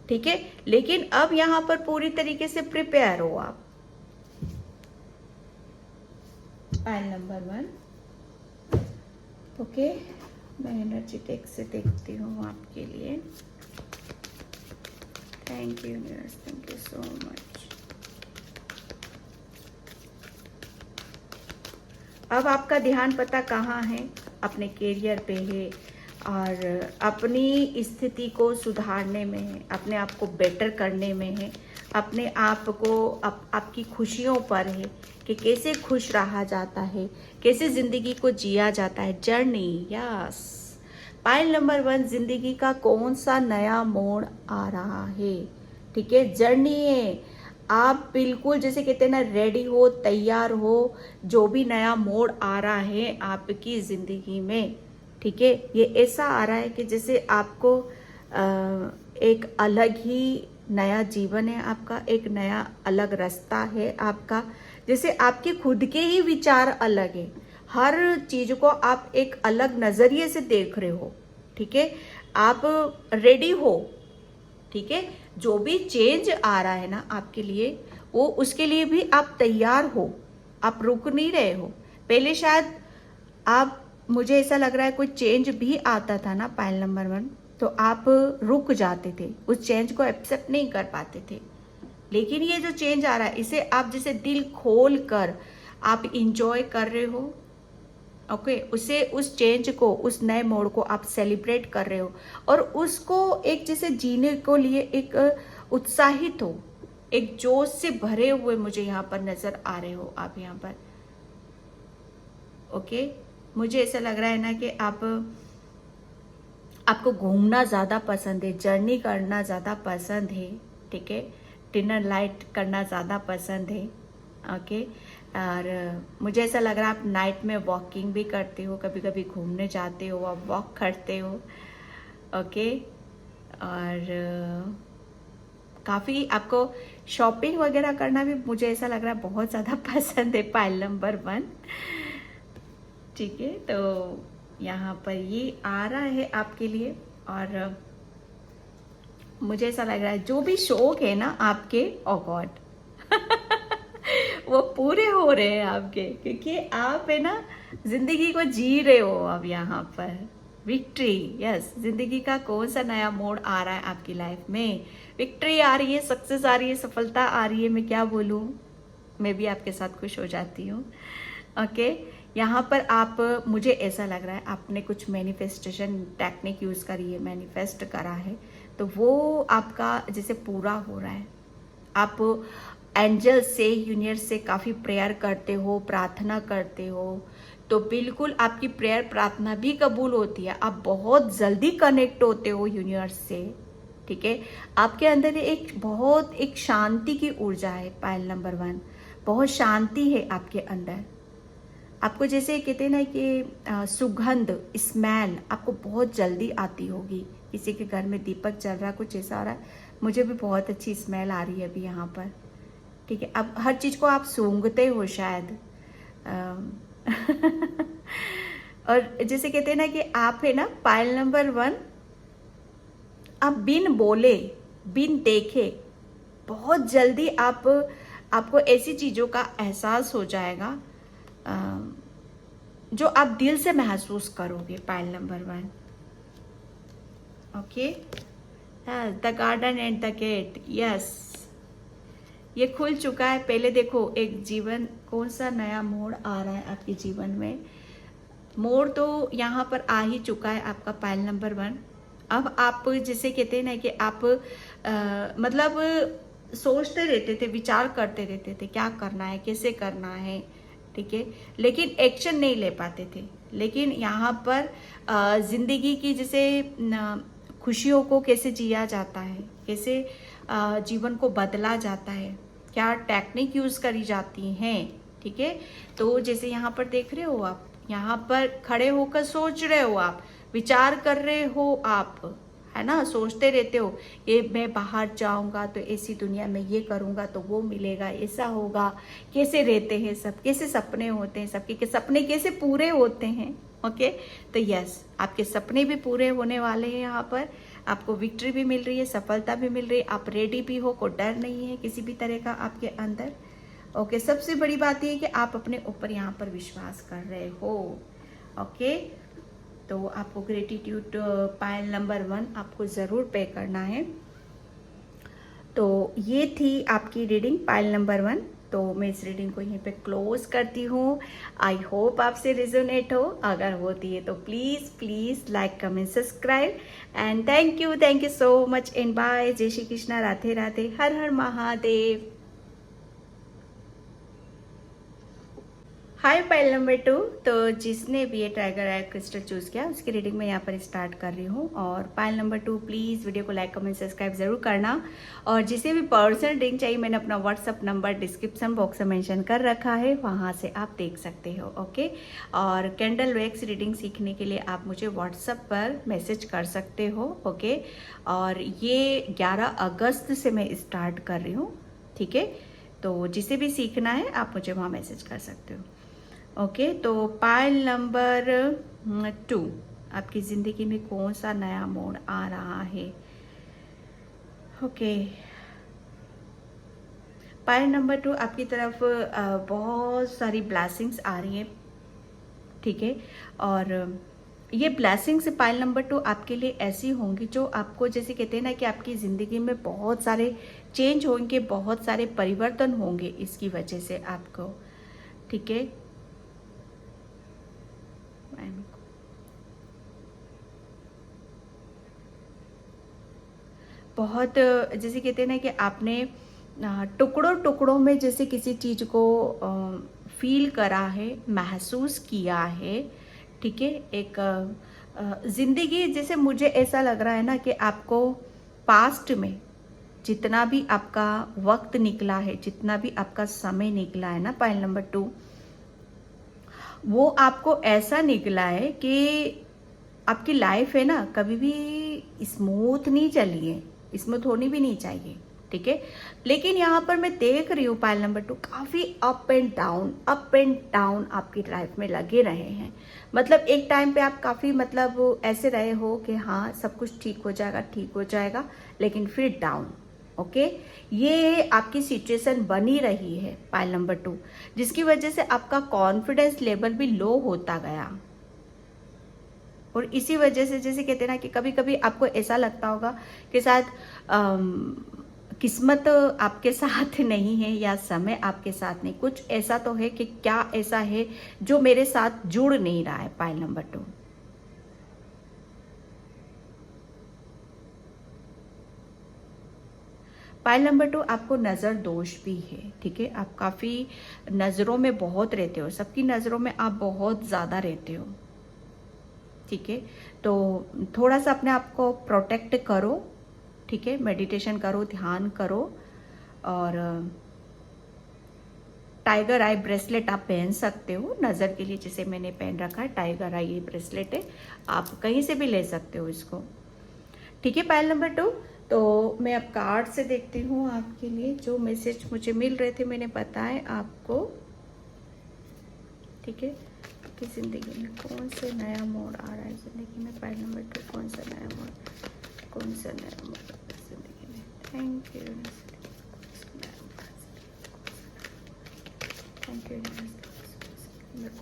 ठीक है। लेकिन अब यहां पर पूरी तरीके से प्रिपेयर हो आप। Pile number 1, okay. मैं एनर्जी टेक से देखती हूँ आपके लिए। Thank you universe, thank you so much. अब आपका ध्यान पता कहाँ है? अपने करियर पे है, और अपनी स्थिति को सुधारने में है, अपने आप को बेटर करने में है, अपने आप को आपकी खुशियों पर है कि कैसे खुश रहा जाता है, कैसे ज़िंदगी को जिया जाता है। Journey, yes. पाइल नंबर 1, जिंदगी का कौन सा नया मोड़ आ रहा है, ठीक है, जर्नी है। आप बिल्कुल जैसे कहते हैं ना रेडी हो, तैयार हो, जो भी नया मोड़ आ रहा है आपकी ज़िंदगी में, ठीक है, ये ऐसा आ रहा है कि जैसे आपको एक अलग ही नया जीवन है आपका, एक नया अलग रास्ता है आपका, जैसे आपके खुद के ही विचार अलग है, हर चीज को आप एक अलग नजरिए से देख रहे हो, ठीक है, आप रेडी हो, ठीक है। जो भी चेंज आ रहा है ना आपके लिए, वो उसके लिए भी आप तैयार हो, आप रुक नहीं रहे हो। पहले शायद आप मुझे ऐसा लग रहा है कोई चेंज भी आता था ना पाइल नंबर 1, तो आप रुक जाते थे, उस चेंज को एक्सेप्ट नहीं कर पाते थे। लेकिन ये जो चेंज आ रहा है इसे आप जैसे दिल खोल कर आप इंजॉय कर रहे हो। ओके, उसे उस चेंज को, उस नए मोड़ को आप सेलिब्रेट कर रहे हो और उसको एक जैसे जीने को लिए एक उत्साहित हो, एक जोश से भरे हुए मुझे यहाँ पर नजर आ रहे हो आप यहाँ पर। ओके, मुझे ऐसा लग रहा है ना कि आपको घूमना ज़्यादा पसंद है, जर्नी करना ज़्यादा पसंद है, ठीक है, डिनर लाइट करना ज़्यादा पसंद है। ओके, और मुझे ऐसा लग रहा है आप नाइट में वॉकिंग भी करते हो, कभी कभी घूमने जाते हो, आप वॉक करते हो। ओके, और काफ़ी आपको शॉपिंग वगैरह करना भी मुझे ऐसा लग रहा है बहुत ज़्यादा पसंद है पाइल नंबर 1, ठीक है। तो यहाँ पर ये आ रहा है आपके लिए और मुझे ऐसा लग रहा है जो भी शौक है ना आपके, ओ गॉड वो पूरे हो रहे हैं आपके, क्योंकि आप है ना जिंदगी को जी रहे हो अब यहाँ पर। विक्ट्री, यस, जिंदगी का कौन सा नया मोड़ आ रहा है आपकी लाइफ में, विक्ट्री आ रही है, सक्सेस आ रही है, सफलता आ रही है, मैं क्या बोलूँ, मैं भी आपके साथ खुश हो जाती हूँ। ओके, यहाँ पर आप, मुझे ऐसा लग रहा है आपने कुछ मैनिफेस्टेशन टेक्निक यूज़ करी है, मैनिफेस्ट करा है, तो वो आपका जैसे पूरा हो रहा है। आप एंजल से, यूनिवर्स से काफ़ी प्रेयर करते हो, प्रार्थना करते हो, तो बिल्कुल आपकी प्रेयर प्रार्थना भी कबूल होती है। आप बहुत जल्दी कनेक्ट होते हो यूनिवर्स से, ठीक है। आपके अंदर एक बहुत एक शांति की ऊर्जा है पाइल नंबर 1, बहुत शांति है आपके अंदर। आपको जैसे कहते हैं ना कि सुगंध, स्मेल आपको बहुत जल्दी आती होगी। किसी के घर में दीपक जल रहा, कुछ ऐसा आ रहा है, मुझे भी बहुत अच्छी स्मेल आ रही है अभी यहाँ पर, ठीक है। अब हर चीज़ को आप सूंघते हो शायद और जैसे कहते हैं ना कि आप है ना पाइल नंबर 1, आप बिन बोले, बिन देखे बहुत जल्दी आपको ऐसी चीज़ों का एहसास हो जाएगा जो आप दिल से महसूस करोगे pile number 1। Okay, the garden and the gate, yes, ये खुल चुका है। पहले देखो एक जीवन, कौन सा नया मोड़ आ रहा है आपके जीवन में, मोड़ तो यहाँ पर आ ही चुका है आपका पाइल नंबर 1। अब आप जैसे कहते हैं ना कि आप मतलब सोचते रहते थे, विचार करते रहते थे क्या करना है, कैसे करना है, ठीक है, लेकिन एक्शन नहीं ले पाते थे। लेकिन यहाँ पर जिंदगी की जैसे खुशियों को कैसे जिया जाता है, कैसे जीवन को बदला जाता है, क्या टेक्निक यूज करी जाती हैं, ठीक है। तो जैसे यहाँ पर देख रहे हो आप, यहाँ पर खड़े होकर सोच रहे हो आप, विचार कर रहे हो आप, है ना, सोचते रहते हो ये मैं बाहर जाऊंगा तो ऐसी दुनिया में ये करूंगा तो वो मिलेगा, ऐसा होगा, कैसे रहते हैं सब, कैसे सपने होते हैं सबके, के सपने कैसे पूरे होते हैं। ओके, तो यस, आपके सपने भी पूरे होने वाले हैं, यहाँ पर आपको विक्ट्री भी मिल रही है, सफलता भी मिल रही है, आप रेडी भी हो, कोई डर नहीं है किसी भी तरह का आपके अंदर। ओके, सबसे बड़ी बात यह है कि आप अपने ऊपर यहाँ पर विश्वास कर रहे हो। ओके, तो आपको ग्रेटिट्यूड पाइल नंबर 1 आपको ज़रूर पे करना है। तो ये थी आपकी रीडिंग पाइल नंबर 1। तो मैं इस रीडिंग को यहीं पे क्लोज करती हूँ। आई होप आपसे रिजोनेट हो, अगर होती है तो please please like comment subscribe and thank you so much and bye. जय श्री कृष्णा, राधे राधे, हर हर महादेव। Hi pile number 2। तो जिसने भी ये टाइगर आई क्रिस्टल चूज़ किया उसकी रीडिंग मैं यहाँ पर स्टार्ट कर रही हूँ। और पाइल नंबर 2 प्लीज़ वीडियो को लाइक कमेंट सब्सक्राइब ज़रूर करना। और जिसे भी पर्सनल रीडिंग चाहिए मैंने अपना व्हाट्सअप नंबर डिस्क्रिप्शन बॉक्स में मेंशन कर रखा है, वहाँ से आप देख सकते हो। ओके, और कैंडल वैक्स रीडिंग सीखने के लिए आप मुझे व्हाट्सअप पर मैसेज कर सकते हो। ओके, और ये 11 अगस्त से मैं स्टार्ट कर रही हूँ, ठीक है। तो जिसे भी सीखना है आप मुझे वहाँ मैसेज कर सकते हो। ओके, तो पाइल नंबर 2 आपकी ज़िंदगी में कौन सा नया मोड़ आ रहा है। ओके, पाइल नंबर 2 आपकी तरफ बहुत सारी ब्लेसिंग्स आ रही हैं, ठीक है। और ये ब्लेसिंग्स पाइल नंबर 2 आपके लिए ऐसी होंगी जो आपको, जैसे कहते हैं ना कि आपकी ज़िंदगी में बहुत सारे चेंज होंगे, बहुत सारे परिवर्तन होंगे इसकी वजह से आपको, ठीक है। बहुत, जैसे कहते हैं ना कि आपने टुकड़ों टुकड़ों में जैसे किसी चीज़ को फील करा है, महसूस किया है, ठीक है। एक ज़िंदगी, जैसे मुझे ऐसा लग रहा है ना कि आपको पास्ट में जितना भी आपका वक्त निकला है, जितना भी आपका समय निकला है ना पाइल नंबर 2, वो आपको ऐसा निकला है कि आपकी लाइफ है ना कभी भी स्मूथ नहीं चली है, स्मूथ होनी भी नहीं चाहिए, ठीक है। लेकिन यहाँ पर मैं देख रही हूँ पाइल नंबर 2 काफ़ी अप एंड डाउन आपकी लाइफ में लगे रहे हैं। मतलब एक टाइम पे आप काफ़ी, मतलब ऐसे रहे हो कि हाँ सब कुछ ठीक हो जाएगा, लेकिन फिर डाउन, ओके। ये आपकी सिचुएशन बनी रही है पाइल नंबर 2, जिसकी वजह से आपका कॉन्फिडेंस लेवल भी लो होता गया। और इसी वजह से, जैसे कहते हैं ना कि कभी कभी आपको ऐसा लगता होगा कि शायद किस्मत आपके साथ नहीं है या समय आपके साथ नहीं, कुछ ऐसा तो है कि क्या ऐसा है जो मेरे साथ जुड़ नहीं रहा है पाइल नंबर 2। पाइल नंबर 2 आपको नज़र दोष भी है, ठीक है। आप काफ़ी नज़रों में बहुत रहते हो, सबकी नज़रों में आप बहुत ज़्यादा रहते हो, ठीक है। तो थोड़ा सा अपने आप को प्रोटेक्ट करो, ठीक है। मेडिटेशन करो, ध्यान करो। और टाइगर आई ब्रेसलेट आप पहन सकते हो नज़र के लिए, जैसे मैंने पहन रखा है, टाइगर आई ब्रेसलेट है, आप कहीं से भी ले सकते हो इसको, ठीक है। पाइल नंबर 2, तो मैं अब कार्ड से देखती हूँ आपके लिए जो मैसेज मुझे मिल रहे थे, मैंने बताया आपको, ठीक है। कि ज़िंदगी में कौन सा नया मोड़ आ रहा है, ज़िंदगी में पाइल नंबर 2 कौन सा नया मोड़ ज़िंदगी में। थैंक यू,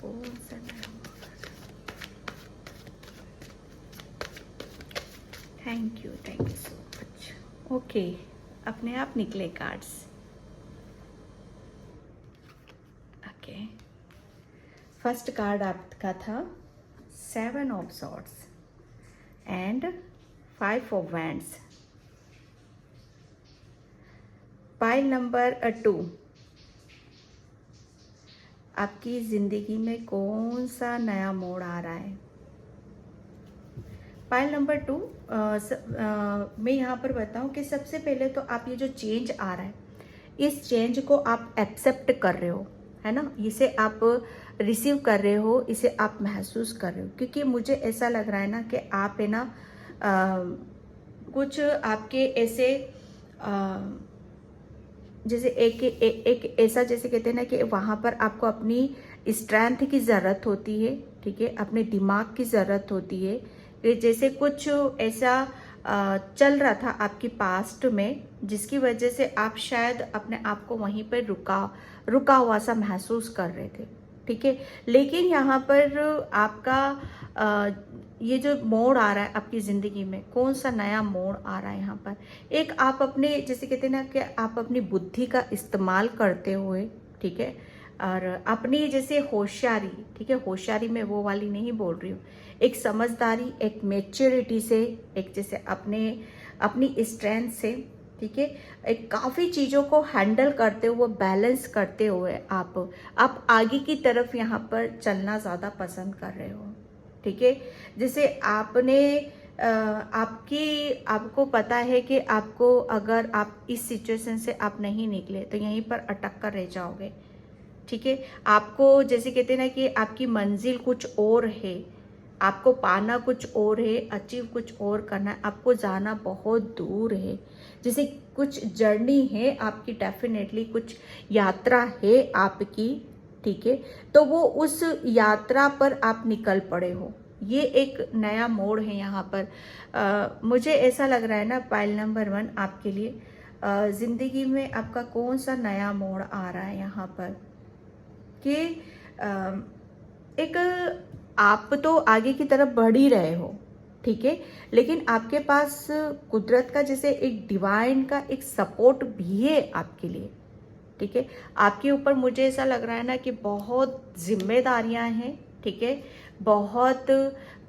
कौन सा नया मोड़। Thank you so much. Okay, अपने आप निकले कार्ड्स, ओके। फर्स्ट कार्ड आपका था 7 of swords and 5 of wands. Pile number 2, आपकी ज़िंदगी में कौन सा नया मोड़ आ रहा है। पाइल नंबर 2, मैं यहाँ पर बताऊँ कि सबसे पहले तो आप ये जो चेंज आ रहा है, इस चेंज को आप एक्सेप्ट कर रहे हो, है ना, इसे आप रिसीव कर रहे हो, इसे आप महसूस कर रहे हो। क्योंकि मुझे ऐसा लग रहा है ना कि आप है ना कुछ आपके ऐसे जैसे एक ऐसा, जैसे कहते हैं ना कि वहाँ पर आपको अपनी स्ट्रेंथ की ज़रूरत होती है, ठीक है, अपने दिमाग की ज़रूरत होती है। कि जैसे कुछ ऐसा चल रहा था आपकी पास्ट में, जिसकी वजह से आप शायद अपने आप को वहीं पर रुका हुआ सा महसूस कर रहे थे, ठीक है। लेकिन यहाँ पर आपका ये जो मोड़ आ रहा है आपकी ज़िंदगी में, कौन सा नया मोड़ आ रहा है यहाँ पर, एक आप अपने, जैसे कहते हैं ना कि आप अपनी बुद्धि का इस्तेमाल करते हुए, ठीक है, और अपनी जैसे होशियारी, ठीक है, होशियारी में वो वाली नहीं बोल रही हूँ, एक समझदारी, एक मैच्योरिटी से, एक जैसे अपनी स्ट्रेंथ से, ठीक है, एक काफ़ी चीज़ों को हैंडल करते हुए, बैलेंस करते हुए आप आगे की तरफ यहाँ पर चलना ज़्यादा पसंद कर रहे हो, ठीक है। जैसे आपको पता है कि आपको, अगर आप इस सिचुएशन से आप नहीं निकले तो यहीं पर अटक कर रह जाओगे, ठीक है। आपको, जैसे कहते हैं ना कि आपकी मंजिल कुछ और है, आपको पाना कुछ और है, अचीव कुछ और करना है, आपको जाना बहुत दूर है, जैसे कुछ जर्नी है आपकी, डेफिनेटली कुछ यात्रा है आपकी, ठीक है। तो वो उस यात्रा पर आप निकल पड़े हो, ये एक नया मोड़ है यहाँ पर। मुझे ऐसा लग रहा है ना पाइल नंबर 1 आपके लिए ज़िंदगी में आपका कौन सा नया मोड़ आ रहा है यहाँ पर, कि एक आप तो आगे की तरफ बढ़ ही रहे हो, ठीक है, लेकिन आपके पास कुदरत का जैसे एक डिवाइन का एक सपोर्ट भी है आपके लिए, ठीक है। आपके ऊपर मुझे ऐसा लग रहा है ना कि बहुत जिम्मेदारियां हैं, ठीक है, बहुत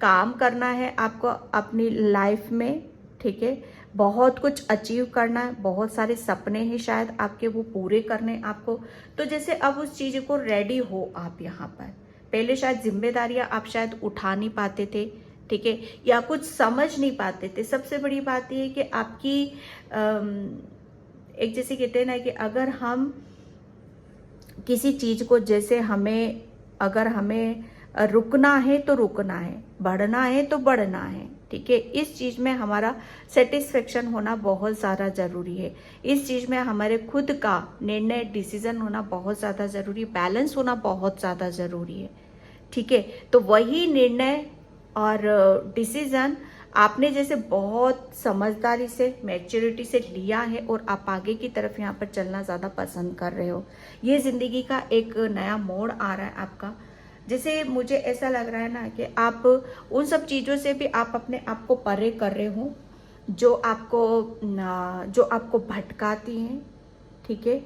काम करना है आपको अपनी लाइफ में, ठीक है, बहुत कुछ अचीव करना है, बहुत सारे सपने हैं शायद आपके वो पूरे करने आपको। तो जैसे अब उस चीज़ को रेडी हो आप यहाँ पर, पहले शायद जिम्मेदारियां आप शायद उठा नहीं पाते थे, ठीक है, या कुछ समझ नहीं पाते थे। सबसे बड़ी बात यह है कि आपकी एक जैसे कहते हैं ना कि अगर हम किसी चीज़ को जैसे अगर हमें रुकना है तो रुकना है, बढ़ना है तो बढ़ना है, ठीक है, इस चीज़ में हमारा सेटिस्फेक्शन होना बहुत ज़्यादा ज़रूरी है। इस चीज़ में हमारे खुद का निर्णय डिसीजन होना बहुत ज़्यादा ज़रूरी, बैलेंस होना बहुत ज़्यादा ज़रूरी है, ठीक है। तो वही निर्णय और डिसीजन आपने जैसे बहुत समझदारी से मैच्योरिटी से लिया है और आप आगे की तरफ यहाँ पर चलना ज़्यादा पसंद कर रहे हो। ये ज़िंदगी का एक नया मोड़ आ रहा है आपका। जैसे मुझे ऐसा लग रहा है ना कि आप उन सब चीज़ों से भी आप अपने आप को परे कर रहे हो जो आपको भटकाती हैं, ठीक है।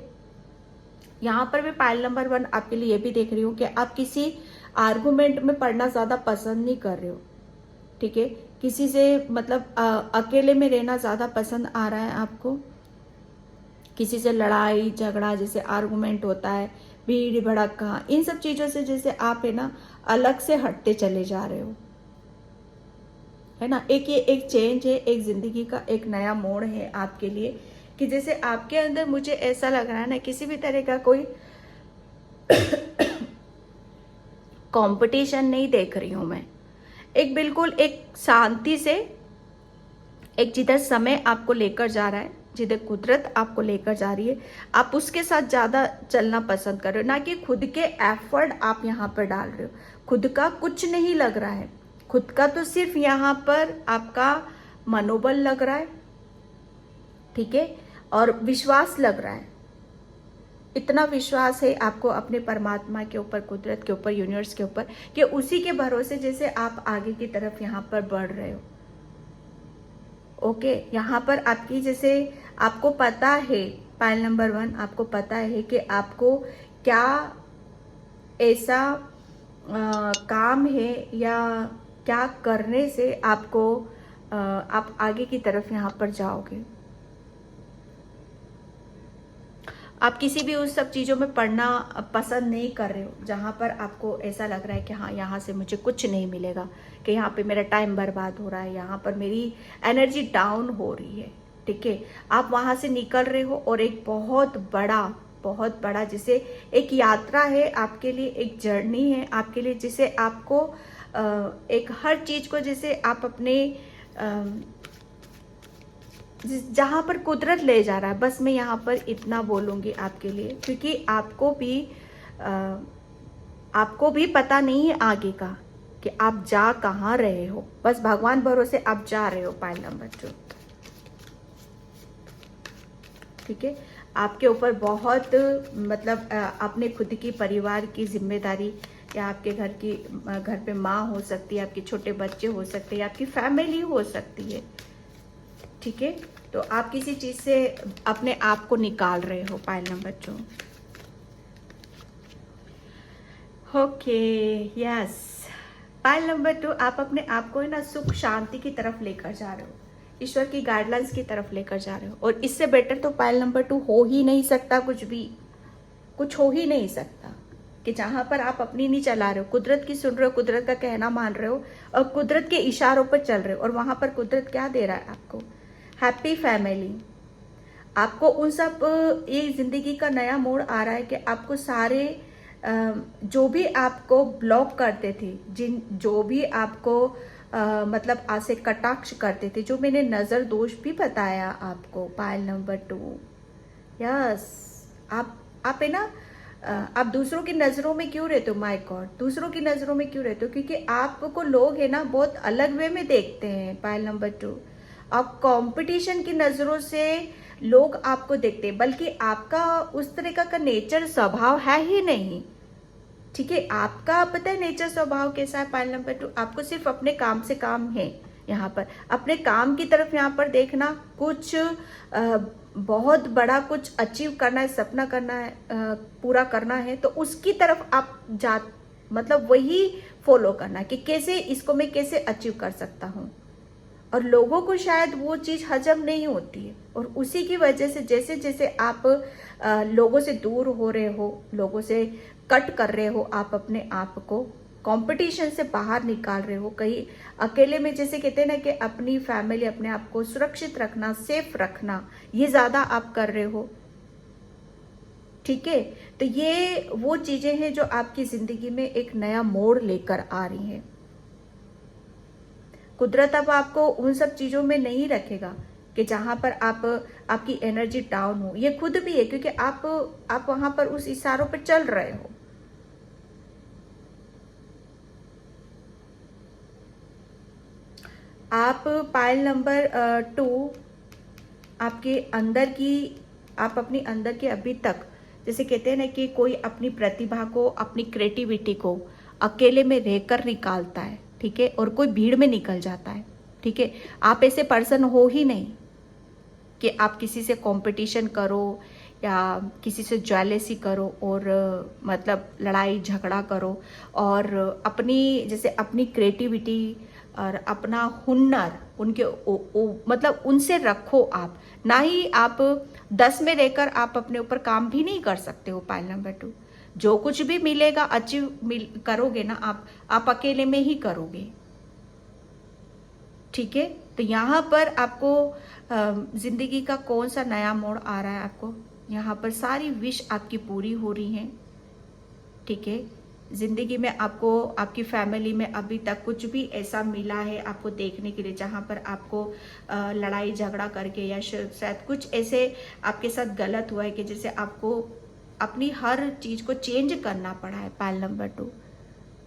यहाँ पर मैं पाइल नंबर 1 आपके लिए ये भी देख रही हूँ कि आप किसी आर्गुमेंट में पढ़ना ज़्यादा पसंद नहीं कर रहे हो, ठीक है, किसी से मतलब अकेले में रहना ज़्यादा पसंद आ रहा है आपको। किसी से लड़ाई झगड़ा जैसे आर्गुमेंट होता है, भीड़ भड़का, इन सब चीज़ों से जैसे आप है ना अलग से हटते चले जा रहे हो, है ना। ये एक चेंज है, एक ज़िंदगी का एक नया मोड़ है आपके लिए कि जैसे आपके अंदर मुझे ऐसा लग रहा है ना किसी भी तरह का कोई कंपटीशन नहीं देख रही हूं मैं। एक बिल्कुल एक शांति से एक जिधर समय आपको लेकर जा रहा है, जिधर कुदरत आपको लेकर जा रही है, आप उसके साथ ज़्यादा चलना पसंद कर रहे हो, ना कि खुद के एफर्ट आप यहाँ पर डाल रहे हो। खुद का कुछ नहीं लग रहा है, खुद का तो सिर्फ यहाँ पर आपका मनोबल लग रहा है, ठीक है, और विश्वास लग रहा है। इतना विश्वास है आपको अपने परमात्मा के ऊपर, कुदरत के ऊपर, यूनिवर्स के ऊपर कि उसी के भरोसे जैसे आप आगे की तरफ यहाँ पर बढ़ रहे हो। ओके, यहाँ पर आपकी जैसे आपको पता है, पाइल नंबर 1 आपको पता है कि आपको क्या ऐसा काम है या क्या करने से आपको आप आगे की तरफ यहाँ पर जाओगे। आप किसी भी उस सब चीज़ों में पढ़ना पसंद नहीं कर रहे हो जहाँ पर आपको ऐसा लग रहा है कि हाँ यहाँ से मुझे कुछ नहीं मिलेगा, कि यहाँ पे मेरा टाइम बर्बाद हो रहा है, यहाँ पर मेरी एनर्जी डाउन हो रही है, ठीक है। आप वहाँ से निकल रहे हो और एक बहुत बड़ा जैसे एक यात्रा है आपके लिए, एक जर्नी है आपके लिए, जिसे आपको एक हर चीज़ को जैसे आप अपने जहाँ पर कुदरत ले जा रहा है, बस मैं यहाँ पर इतना बोलूँगी आपके लिए, क्योंकि आपको भी पता नहीं है आगे का कि आप जा कहाँ रहे हो, बस भगवान भरोसे आप जा रहे हो। पाइल नंबर 2, ठीक है, आपके ऊपर बहुत मतलब अपने खुद की परिवार की जिम्मेदारी, या आपके घर पे माँ हो सकती है, आपके छोटे बच्चे हो सकते हैं, आपकी फैमिली हो सकती है, ठीक है। तो आप किसी चीज से अपने आप को निकाल रहे हो। Pile number 2, okay, yes. Pile number 2 आप अपने आप को ना सुख शांति की तरफ लेकर जा रहे हो, ईश्वर की गाइडलाइंस की तरफ लेकर जा रहे हो, और इससे बेटर तो पाइल नंबर 2 हो ही नहीं सकता। कुछ हो ही नहीं सकता कि जहां पर आप अपनी नहीं चला रहे हो, कुदरत की सुन रहे हो, कुदरत का कहना मान रहे हो और कुदरत के इशारों पर चल रहे हो, और वहां पर कुदरत क्या दे रहा है आपको? Happy family. आपको उन सब, ये जिंदगी का नया मोड़ आ रहा है कि आपको सारे जो भी आपको ब्लॉक करते थे, जो भी आपको मतलब आसे कटाक्ष करते थे, जो मैंने नजर दोष भी बताया आपको, पाइल नंबर 2, यस। आप है ना, आप दूसरों की नजरों में क्यों रहते हो? माय गॉड, दूसरों की नजरों में क्यों रहते हो? क्योंकि आपको लोग है ना बहुत अलग वे में देखते हैं। पाइल नंबर 2, आप कंपटीशन की नजरों से लोग आपको देखते हैं, बल्कि आपका उस तरह का नेचर, स्वभाव है ही नहीं, ठीक है, आपका पता है नेचर स्वभाव कैसा है पाइल नंबर 2, आपको सिर्फ अपने काम से काम है। यहाँ पर अपने काम की तरफ यहाँ पर देखना, कुछ बहुत बड़ा कुछ अचीव करना है, सपना करना है, पूरा करना है, तो उसकी तरफ आप जा, मतलब वही फॉलो करना कि कैसे इसको मैं कैसे अचीव कर सकता हूँ। और लोगों को शायद वो चीज़ हजम नहीं होती है, और उसी की वजह से जैसे जैसे आप लोगों से दूर हो रहे हो, लोगों से कट कर रहे हो, आप अपने आप को कंपटीशन से बाहर निकाल रहे हो, कहीं अकेले में, जैसे कहते हैं ना कि अपनी फैमिली, अपने आप को सुरक्षित रखना, सेफ रखना, ये ज़्यादा आप कर रहे हो। ठीक है, तो ये वो चीज़ें हैं जो आपकी ज़िंदगी में एक नया मोड़ लेकर आ रही हैं। कुदरत अब आपको उन सब चीज़ों में नहीं रखेगा कि जहाँ पर आपकी एनर्जी डाउन हो। ये खुद भी है, क्योंकि आप वहाँ पर उस इशारों पर चल रहे हो। आप पाइल नंबर 2, आपके अंदर की, आप अपनी अंदर के अभी तक, जैसे कहते हैं ना कि कोई अपनी प्रतिभा को, अपनी क्रिएटिविटी को अकेले में रहकर निकालता है, ठीक है, और कोई भीड़ में निकल जाता है। ठीक है, आप ऐसे पर्सन हो ही नहीं कि आप किसी से कंपटीशन करो या किसी से जेलसी करो और मतलब लड़ाई झगड़ा करो, और अपनी जैसे अपनी क्रिएटिविटी और अपना हुनर उनके मतलब उनसे रखो आप, ना ही आप 10 में रहकर आप अपने ऊपर काम भी नहीं कर सकते हो। पाइल नंबर 2, जो कुछ भी मिलेगा अचीव करोगे ना आप अकेले में ही करोगे। ठीक है, तो यहाँ पर आपको जिंदगी का कौन सा नया मोड़ आ रहा है, आपको यहाँ पर सारी विश आपकी पूरी हो रही हैं। ठीक है, जिंदगी में आपको आपकी फैमिली में अभी तक कुछ भी ऐसा मिला है आपको देखने के लिए जहाँ पर आपको लड़ाई झगड़ा करके या शायद कुछ ऐसे आपके साथ गलत हुआ है कि जैसे आपको अपनी हर चीज़ को चेंज करना पड़ा है। पाइल नंबर 2,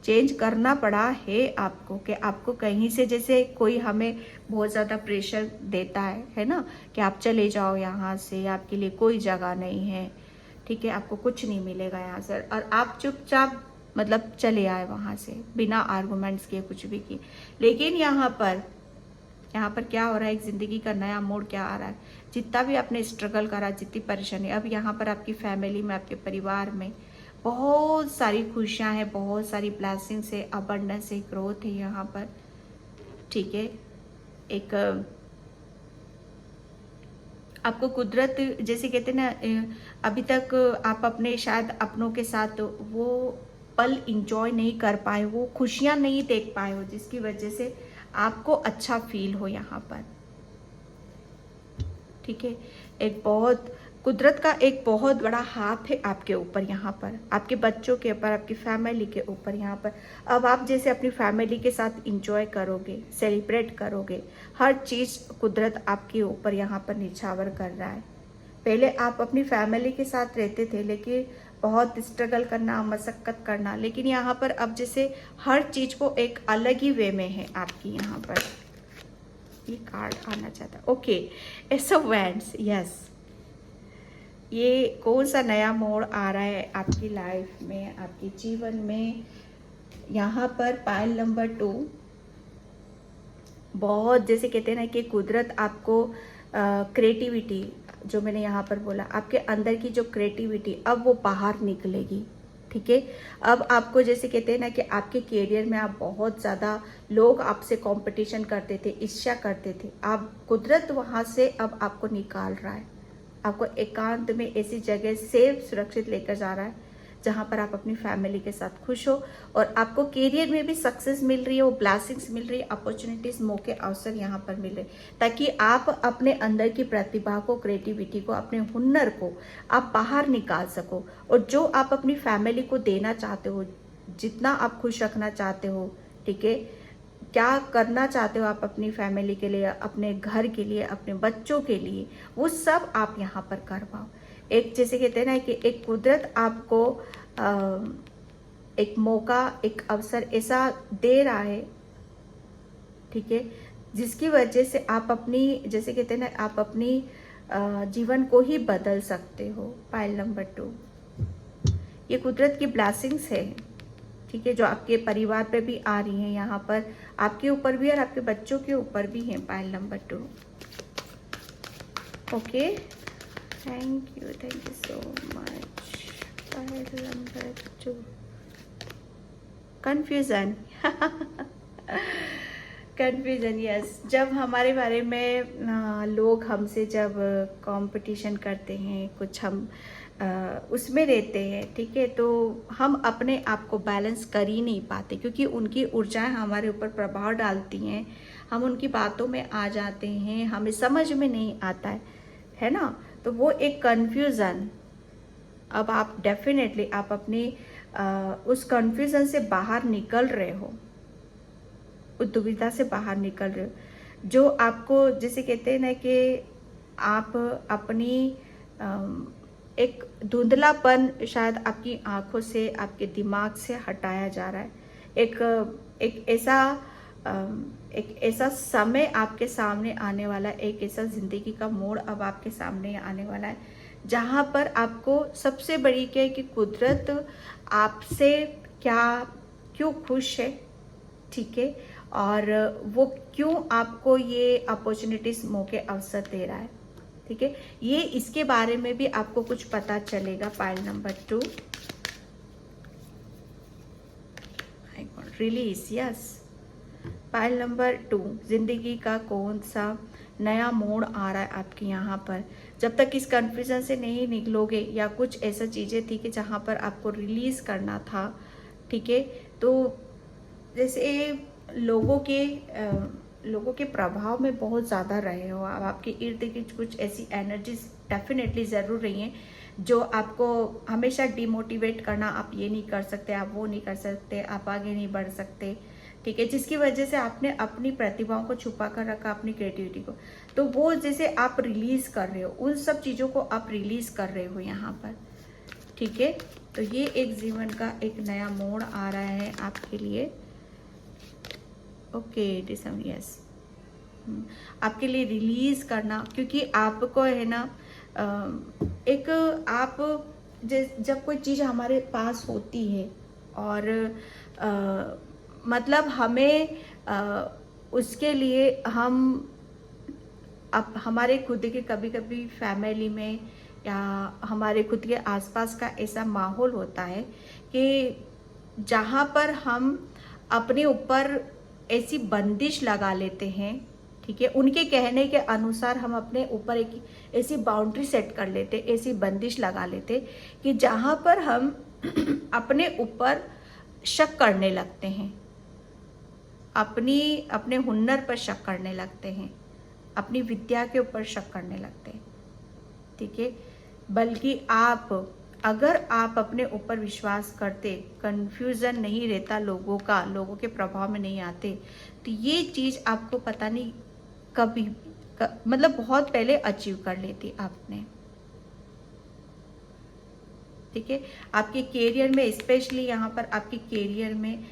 चेंज करना पड़ा है आपको, कि आपको कहीं से जैसे कोई हमें बहुत ज़्यादा प्रेशर देता है ना, कि आप चले जाओ यहाँ से, आपके लिए कोई जगह नहीं है। ठीक है, आपको कुछ नहीं मिलेगा यहाँ से, और आप चुपचाप मतलब चले आए वहाँ से बिना आर्गूमेंट्स किए, कुछ भी किए। लेकिन यहाँ पर क्या हो रहा है, एक ज़िंदगी का नया मोड़ क्या आ रहा है, जितना भी आपने स्ट्रगल करा, जितनी परेशानी, अब यहाँ पर आपकी फैमिली में, आपके परिवार में बहुत सारी खुशियाँ हैं, बहुत सारी ब्लेसिंग्स है, अबंडेंस है, ग्रोथ है यहाँ पर। ठीक है, एक आपको कुदरत, जैसे कहते हैं ना, अभी तक आप अपने शायद अपनों के साथ वो पल इंजॉय नहीं कर पाए, वो खुशियाँ नहीं देख पाए हो, जिसकी वजह से आपको अच्छा फील हो यहाँ पर। ठीक है, एक बहुत कुदरत का एक बहुत बड़ा हाथ है आपके ऊपर, यहाँ पर आपके बच्चों के ऊपर, आपकी फैमिली के ऊपर। यहाँ पर अब आप जैसे अपनी फैमिली के साथ इंजॉय करोगे, सेलिब्रेट करोगे, हर चीज़ कुदरत आपके ऊपर यहाँ पर निछावर कर रहा है। पहले आप अपनी फैमिली के साथ रहते थे, लेकिन बहुत स्ट्रगल करना, मशक्क़त करना, लेकिन यहाँ पर अब जैसे हर चीज़ को एक अलग ही वे में है आपकी यहाँ पर। ये कार्ड आना चाहता है, okay, S of wands, yes. ये कौन सा नया मोड़ आ रहा है आपकी लाइफ में, आपके जीवन में। यहाँ पर पाइल नंबर 2, बहुत जैसे कहते हैं ना कि कुदरत आपको क्रिएटिविटी, जो मैंने यहाँ पर बोला, आपके अंदर की जो क्रिएटिविटी अब वो बाहर निकलेगी। ठीक है, अब आपको जैसे कहते हैं ना कि आपके करियर में आप बहुत ज़्यादा लोग आपसे कंपटीशन करते थे, ईर्ष्या करते थे, आप कुदरत वहाँ से अब आपको निकाल रहा है, आपको एकांत में ऐसी जगह सेफ सुरक्षित लेकर जा रहा है जहाँ पर आप अपनी फैमिली के साथ खुश हो, और आपको करियर में भी सक्सेस मिल रही है, वो ब्लेसिंग्स मिल रही है, अपॉर्चुनिटीज, मौके, अवसर यहाँ पर मिल रहे, ताकि आप अपने अंदर की प्रतिभा को, क्रिएटिविटी को, अपने हुनर को आप बाहर निकाल सको, और जो आप अपनी फैमिली को देना चाहते हो, जितना आप खुश रखना चाहते हो, ठीक है, क्या करना चाहते हो आप अपनी फैमिली के लिए, अपने घर के लिए, अपने बच्चों के लिए, वो सब आप यहाँ पर कर पाओ। एक जैसे कहते हैं ना कि एक कुदरत आपको एक मौका, एक अवसर ऐसा दे रहा है, ठीक है, जिसकी वजह से आप अपनी, जैसे कहते हैं ना, आप अपनी जीवन को ही बदल सकते हो। पाइल नंबर 2, ये कुदरत की ब्लेसिंग्स है। ठीक है, जो आपके परिवार पे भी आ रही हैं, यहाँ पर आपके ऊपर भी और आपके बच्चों के ऊपर भी हैं। Pile number 2। Okay, thank you so much. Pile number 2, confusion. Confusion, yes. जब हमारे बारे में लोग हमसे जब कंपटीशन करते हैं, कुछ हम उसमें रहते हैं, ठीक है, तो हम अपने आप को बैलेंस कर ही नहीं पाते, क्योंकि उनकी ऊर्जाएं हमारे ऊपर प्रभाव डालती हैं। हम उनकी बातों में आ जाते हैं, हमें समझ में नहीं आता है ना। तो वो एक कंफ्यूजन, अब आप डेफिनेटली आप अपनी उस कंफ्यूजन से बाहर निकल रहे हो, उस दुविधा से बाहर निकल रहे हो, जो आपको जैसे कहते हैं ना कि आप अपनी एक धुंधलापन शायद आपकी आंखों से, आपके दिमाग से हटाया जा रहा है। एक ऐसा समय आपके सामने आने वाला है, एक ऐसा जिंदगी का मोड़ अब आपके सामने आने वाला है, जहां पर आपको सबसे बड़ी क्या है कि कुदरत आपसे क्यों खुश है, ठीक है, और वो क्यों आपको ये अपॉर्चुनिटीज, मौके, अवसर दे रहा है, ठीक है। ये इसके बारे में भी आपको कुछ पता चलेगा। Pile number 2, release, yes. Pile number 2, जिंदगी का कौन सा नया मोड़ आ रहा है आपके यहाँ पर। जब तक इस कन्फ्यूजन से नहीं निकलोगे, या कुछ ऐसा चीजें थी कि जहाँ पर आपको रिलीज करना था, ठीक है, तो जैसे लोगों के प्रभाव में बहुत ज़्यादा रहे हो, अब आपके इर्द गिर्द कुछ ऐसी एनर्जीज डेफिनेटली ज़रूर रही हैं जो आपको हमेशा डिमोटिवेट करना, आप ये नहीं कर सकते, आप वो नहीं कर सकते, आप आगे नहीं बढ़ सकते, ठीक है, जिसकी वजह से आपने अपनी प्रतिभाओं को छुपा कर रखा, अपनी क्रिएटिविटी को। तो वो जैसे आप रिलीज कर रहे हो, उन सब चीज़ों को आप रिलीज कर रहे हो यहाँ पर, ठीक है। तो ये एक जीवन का एक नया मोड़ आ रहा है आपके लिए। ओके, दिसंबर, यस। आपके लिए रिलीज करना, क्योंकि आपको है ना एक आप जब कोई चीज़ हमारे पास होती है और मतलब हमें उसके लिए हम अब हमारे खुद के कभी कभी फैमिली में या हमारे खुद के आसपास का ऐसा माहौल होता है कि जहाँ पर हम अपने ऊपर ऐसी बंदिश लगा लेते हैं, ठीक है, उनके कहने के अनुसार हम अपने ऊपर एक ऐसी बाउंड्री सेट कर लेते, ऐसी बंदिश लगा लेते कि जहाँ पर हम अपने ऊपर शक करने लगते हैं, अपने हुनर पर शक करने लगते हैं, अपनी विद्या के ऊपर शक करने लगते हैं, ठीक है। बल्कि अगर आप अपने ऊपर विश्वास करते, कंफ्यूजन नहीं रहता लोगों के प्रभाव में नहीं आते, तो ये चीज़ आपको पता नहीं कभी मतलब बहुत पहले अचीव कर लेती आपने, ठीक है। आपके करियर में, स्पेशली यहाँ पर आपके करियर में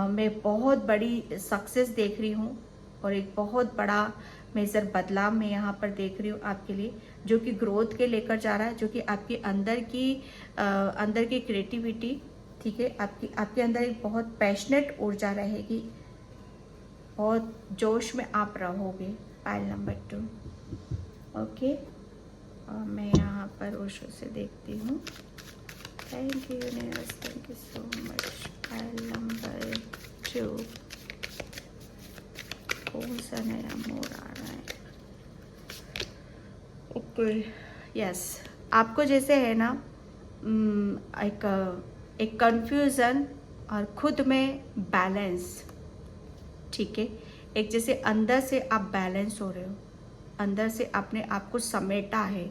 मैं बहुत बड़ी सक्सेस देख रही हूँ, और एक बहुत बड़ा मेजर बदलाव मैं यहाँ पर देख रही हूँ आपके लिए, जो कि ग्रोथ के लेकर जा रहा है, जो कि आपके अंदर की क्रिएटिविटी, ठीक है, आपके अंदर एक बहुत पैशनेट ऊर्जा रहेगी, बहुत जोश में आप रहोगे। Pile number 2, okay. और मैं यहाँ पर ओशो से देखती हूँ। Thank you universe, thank you so much. Pile number 2, कौन सा नया मोड़ आ रहा है? Okay, yes. आपको जैसे है ना एक कंफ्यूजन और खुद में बैलेंस, ठीक है, एक जैसे अंदर से आप बैलेंस हो रहे हो, अंदर से आपने आपको समेटा है,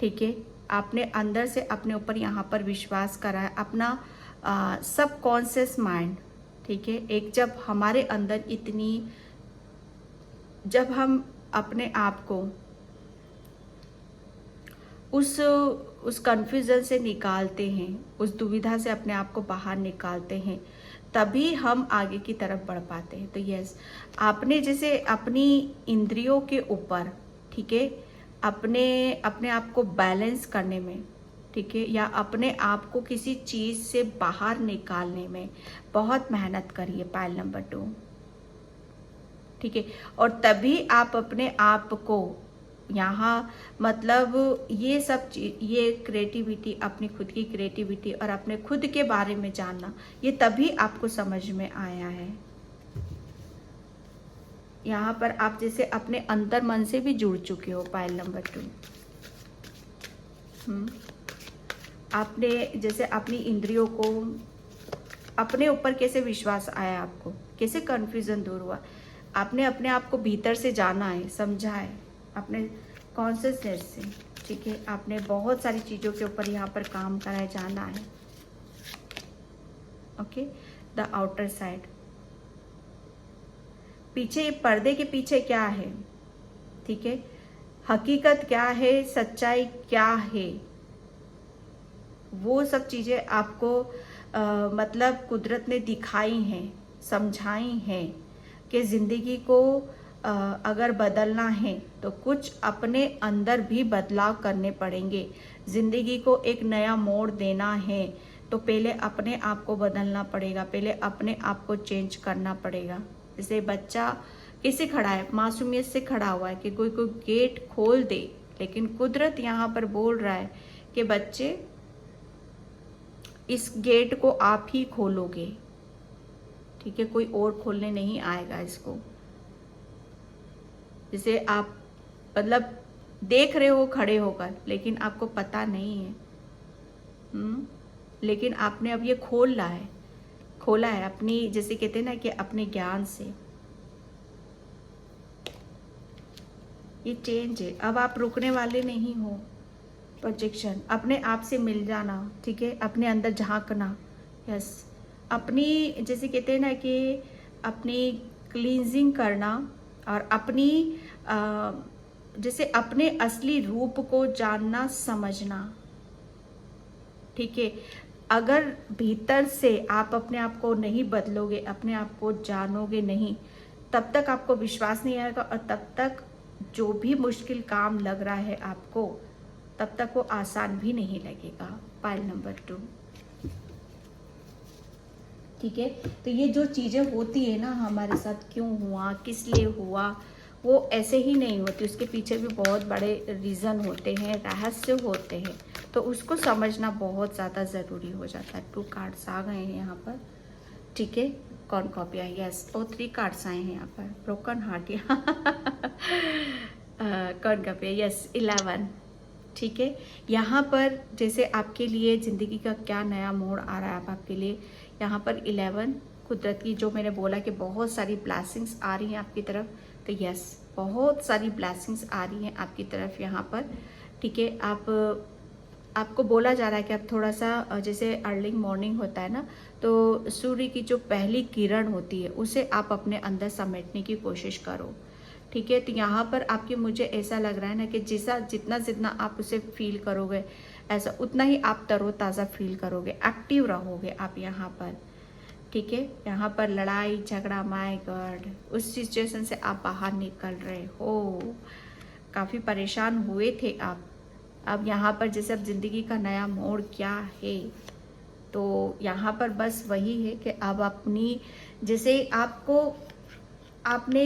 ठीक है, आपने अंदर से अपने ऊपर यहाँ पर विश्वास करा है, अपना सबकॉन्शियस माइंड, ठीक है। एक जब हमारे अंदर जब हम अपने आप को उस कंफ्यूजन से निकालते हैं, उस दुविधा से अपने आप को बाहर निकालते हैं, तभी हम आगे की तरफ बढ़ पाते हैं। तो यस, आपने जैसे अपनी इंद्रियों के ऊपर, ठीक है, अपने आप को बैलेंस करने में, ठीक है, या अपने आप को किसी चीज़ से बाहर निकालने में बहुत मेहनत करिए पायल नंबर 2, ठीक है। और तभी आप अपने आप को यहाँ मतलब ये सब चीज, ये क्रिएटिविटी, अपनी खुद की क्रिएटिविटी और अपने खुद के बारे में जानना, ये तभी आपको समझ में आया है। यहाँ पर आप जैसे अपने अंतर मन से भी जुड़ चुके हो पायल नंबर 2। आपने जैसे अपनी इंद्रियों को, अपने ऊपर कैसे विश्वास आया आपको, कैसे कन्फ्यूजन दूर हुआ, आपने अपने आप को भीतर से जाना है, समझा है, अपने कॉन्शियसनेस से, ठीक है। आपने बहुत सारी चीज़ों के ऊपर यहाँ पर काम करा है, जाना है। ओके, द आउटर साइड, पीछे पर्दे के पीछे क्या है, ठीक है, हकीकत क्या है, सच्चाई क्या है, वो सब चीज़ें आपको मतलब कुदरत ने दिखाई हैं, समझाई हैं कि ज़िंदगी को अगर बदलना है तो कुछ अपने अंदर भी बदलाव करने पड़ेंगे। ज़िंदगी को एक नया मोड़ देना है तो पहले अपने आप को बदलना पड़ेगा, पहले अपने आप को चेंज करना पड़ेगा। जैसे बच्चा कैसे खड़ा है, मासूमियत से खड़ा हुआ है कि कोई गेट खोल दे, लेकिन कुदरत यहाँ पर बोल रहा है कि बच्चे इस गेट को आप ही खोलोगे, ठीक है, कोई और खोलने नहीं आएगा इसको। जैसे आप मतलब देख रहे हो खड़े होकर, लेकिन आपको पता नहीं है, लेकिन आपने अब ये खोला है अपनी, जैसे कहते हैं ना कि अपने ज्ञान से। ये चेंज है, अब आप रुकने वाले नहीं हो। प्रोजेक्शन, अपने आप से मिल जाना, ठीक है, अपने अंदर झांकना, यस, अपनी जैसे कहते हैं ना कि अपनी क्लींजिंग करना और अपनी जैसे अपने असली रूप को जानना, समझना, ठीक है। अगर भीतर से आप अपने आप को नहीं बदलोगे, अपने आप को जानोगे नहीं, तब तक आपको विश्वास नहीं आएगा और तब तक जो भी मुश्किल काम लग रहा है आपको, तब तक वो आसान भी नहीं लगेगा। पायल नंबर 2, ठीक है। तो ये जो चीज़ें होती है ना हमारे साथ, क्यों हुआ, किस लिए हुआ, वो ऐसे ही नहीं होती, उसके पीछे भी बहुत बड़े रीज़न होते हैं, रहस्य होते हैं, तो उसको समझना बहुत ज़्यादा ज़रूरी हो जाता है। 2 कार्ड्स आ गए हैं यहाँ पर, ठीक है, कौन कॉपियाँ, यस, तो 3 कार्ड्स आए हैं यहाँ पर, ब्रोकन हार्ट कौन कॉपियाँ, यस, 11, ठीक है। यहाँ पर जैसे आपके लिए ज़िंदगी का क्या नया मोड़ आ रहा है आपके लिए, यहाँ पर 11, कुदरत की जो मैंने बोला कि बहुत सारी ब्लेसिंग्स आ रही हैं आपकी तरफ, तो यस, बहुत सारी ब्लेसिंग्स आ रही हैं आपकी तरफ यहाँ पर, ठीक है। आपको बोला जा रहा है कि आप थोड़ा सा जैसे अर्ली मॉर्निंग होता है ना, तो सूर्य की जो पहली किरण होती है उसे आप अपने अंदर समेटने की कोशिश करो, ठीक है। तो यहाँ पर आपके, मुझे ऐसा लग रहा है ना कि जितना आप उसे फील करोगे, ऐसा उतना ही आप तरोताज़ा फील करोगे, एक्टिव रहोगे आप यहाँ पर, ठीक है। यहाँ पर लड़ाई झगड़ा, माय गॉड, उस सिचुएशन से आप बाहर निकल रहे हो, काफ़ी परेशान हुए थे आप। अब यहाँ पर जैसे अब ज़िंदगी का नया मोड़ क्या है, तो यहाँ पर बस वही है कि अब अपनी, जैसे आपने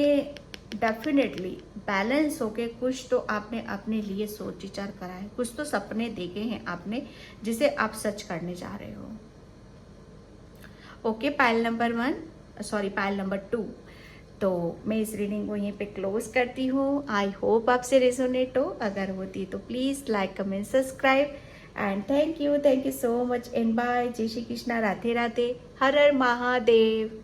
डेफिनेटली बैलेंस होके कुछ तो आपने अपने लिए सोच विचार करा है, कुछ तो सपने देखे हैं आपने, जिसे आप सच करने जा रहे हो। ओके, पायल नंबर 2, तो मैं इस रीडिंग को यहीं पे क्लोज करती हूँ। आई होप आपसे रेजोनेट हो, अगर होती है तो please like, comment, subscribe and thank you so much and bye. जय श्री कृष्णा, राधे राधे, हर हर महादेव।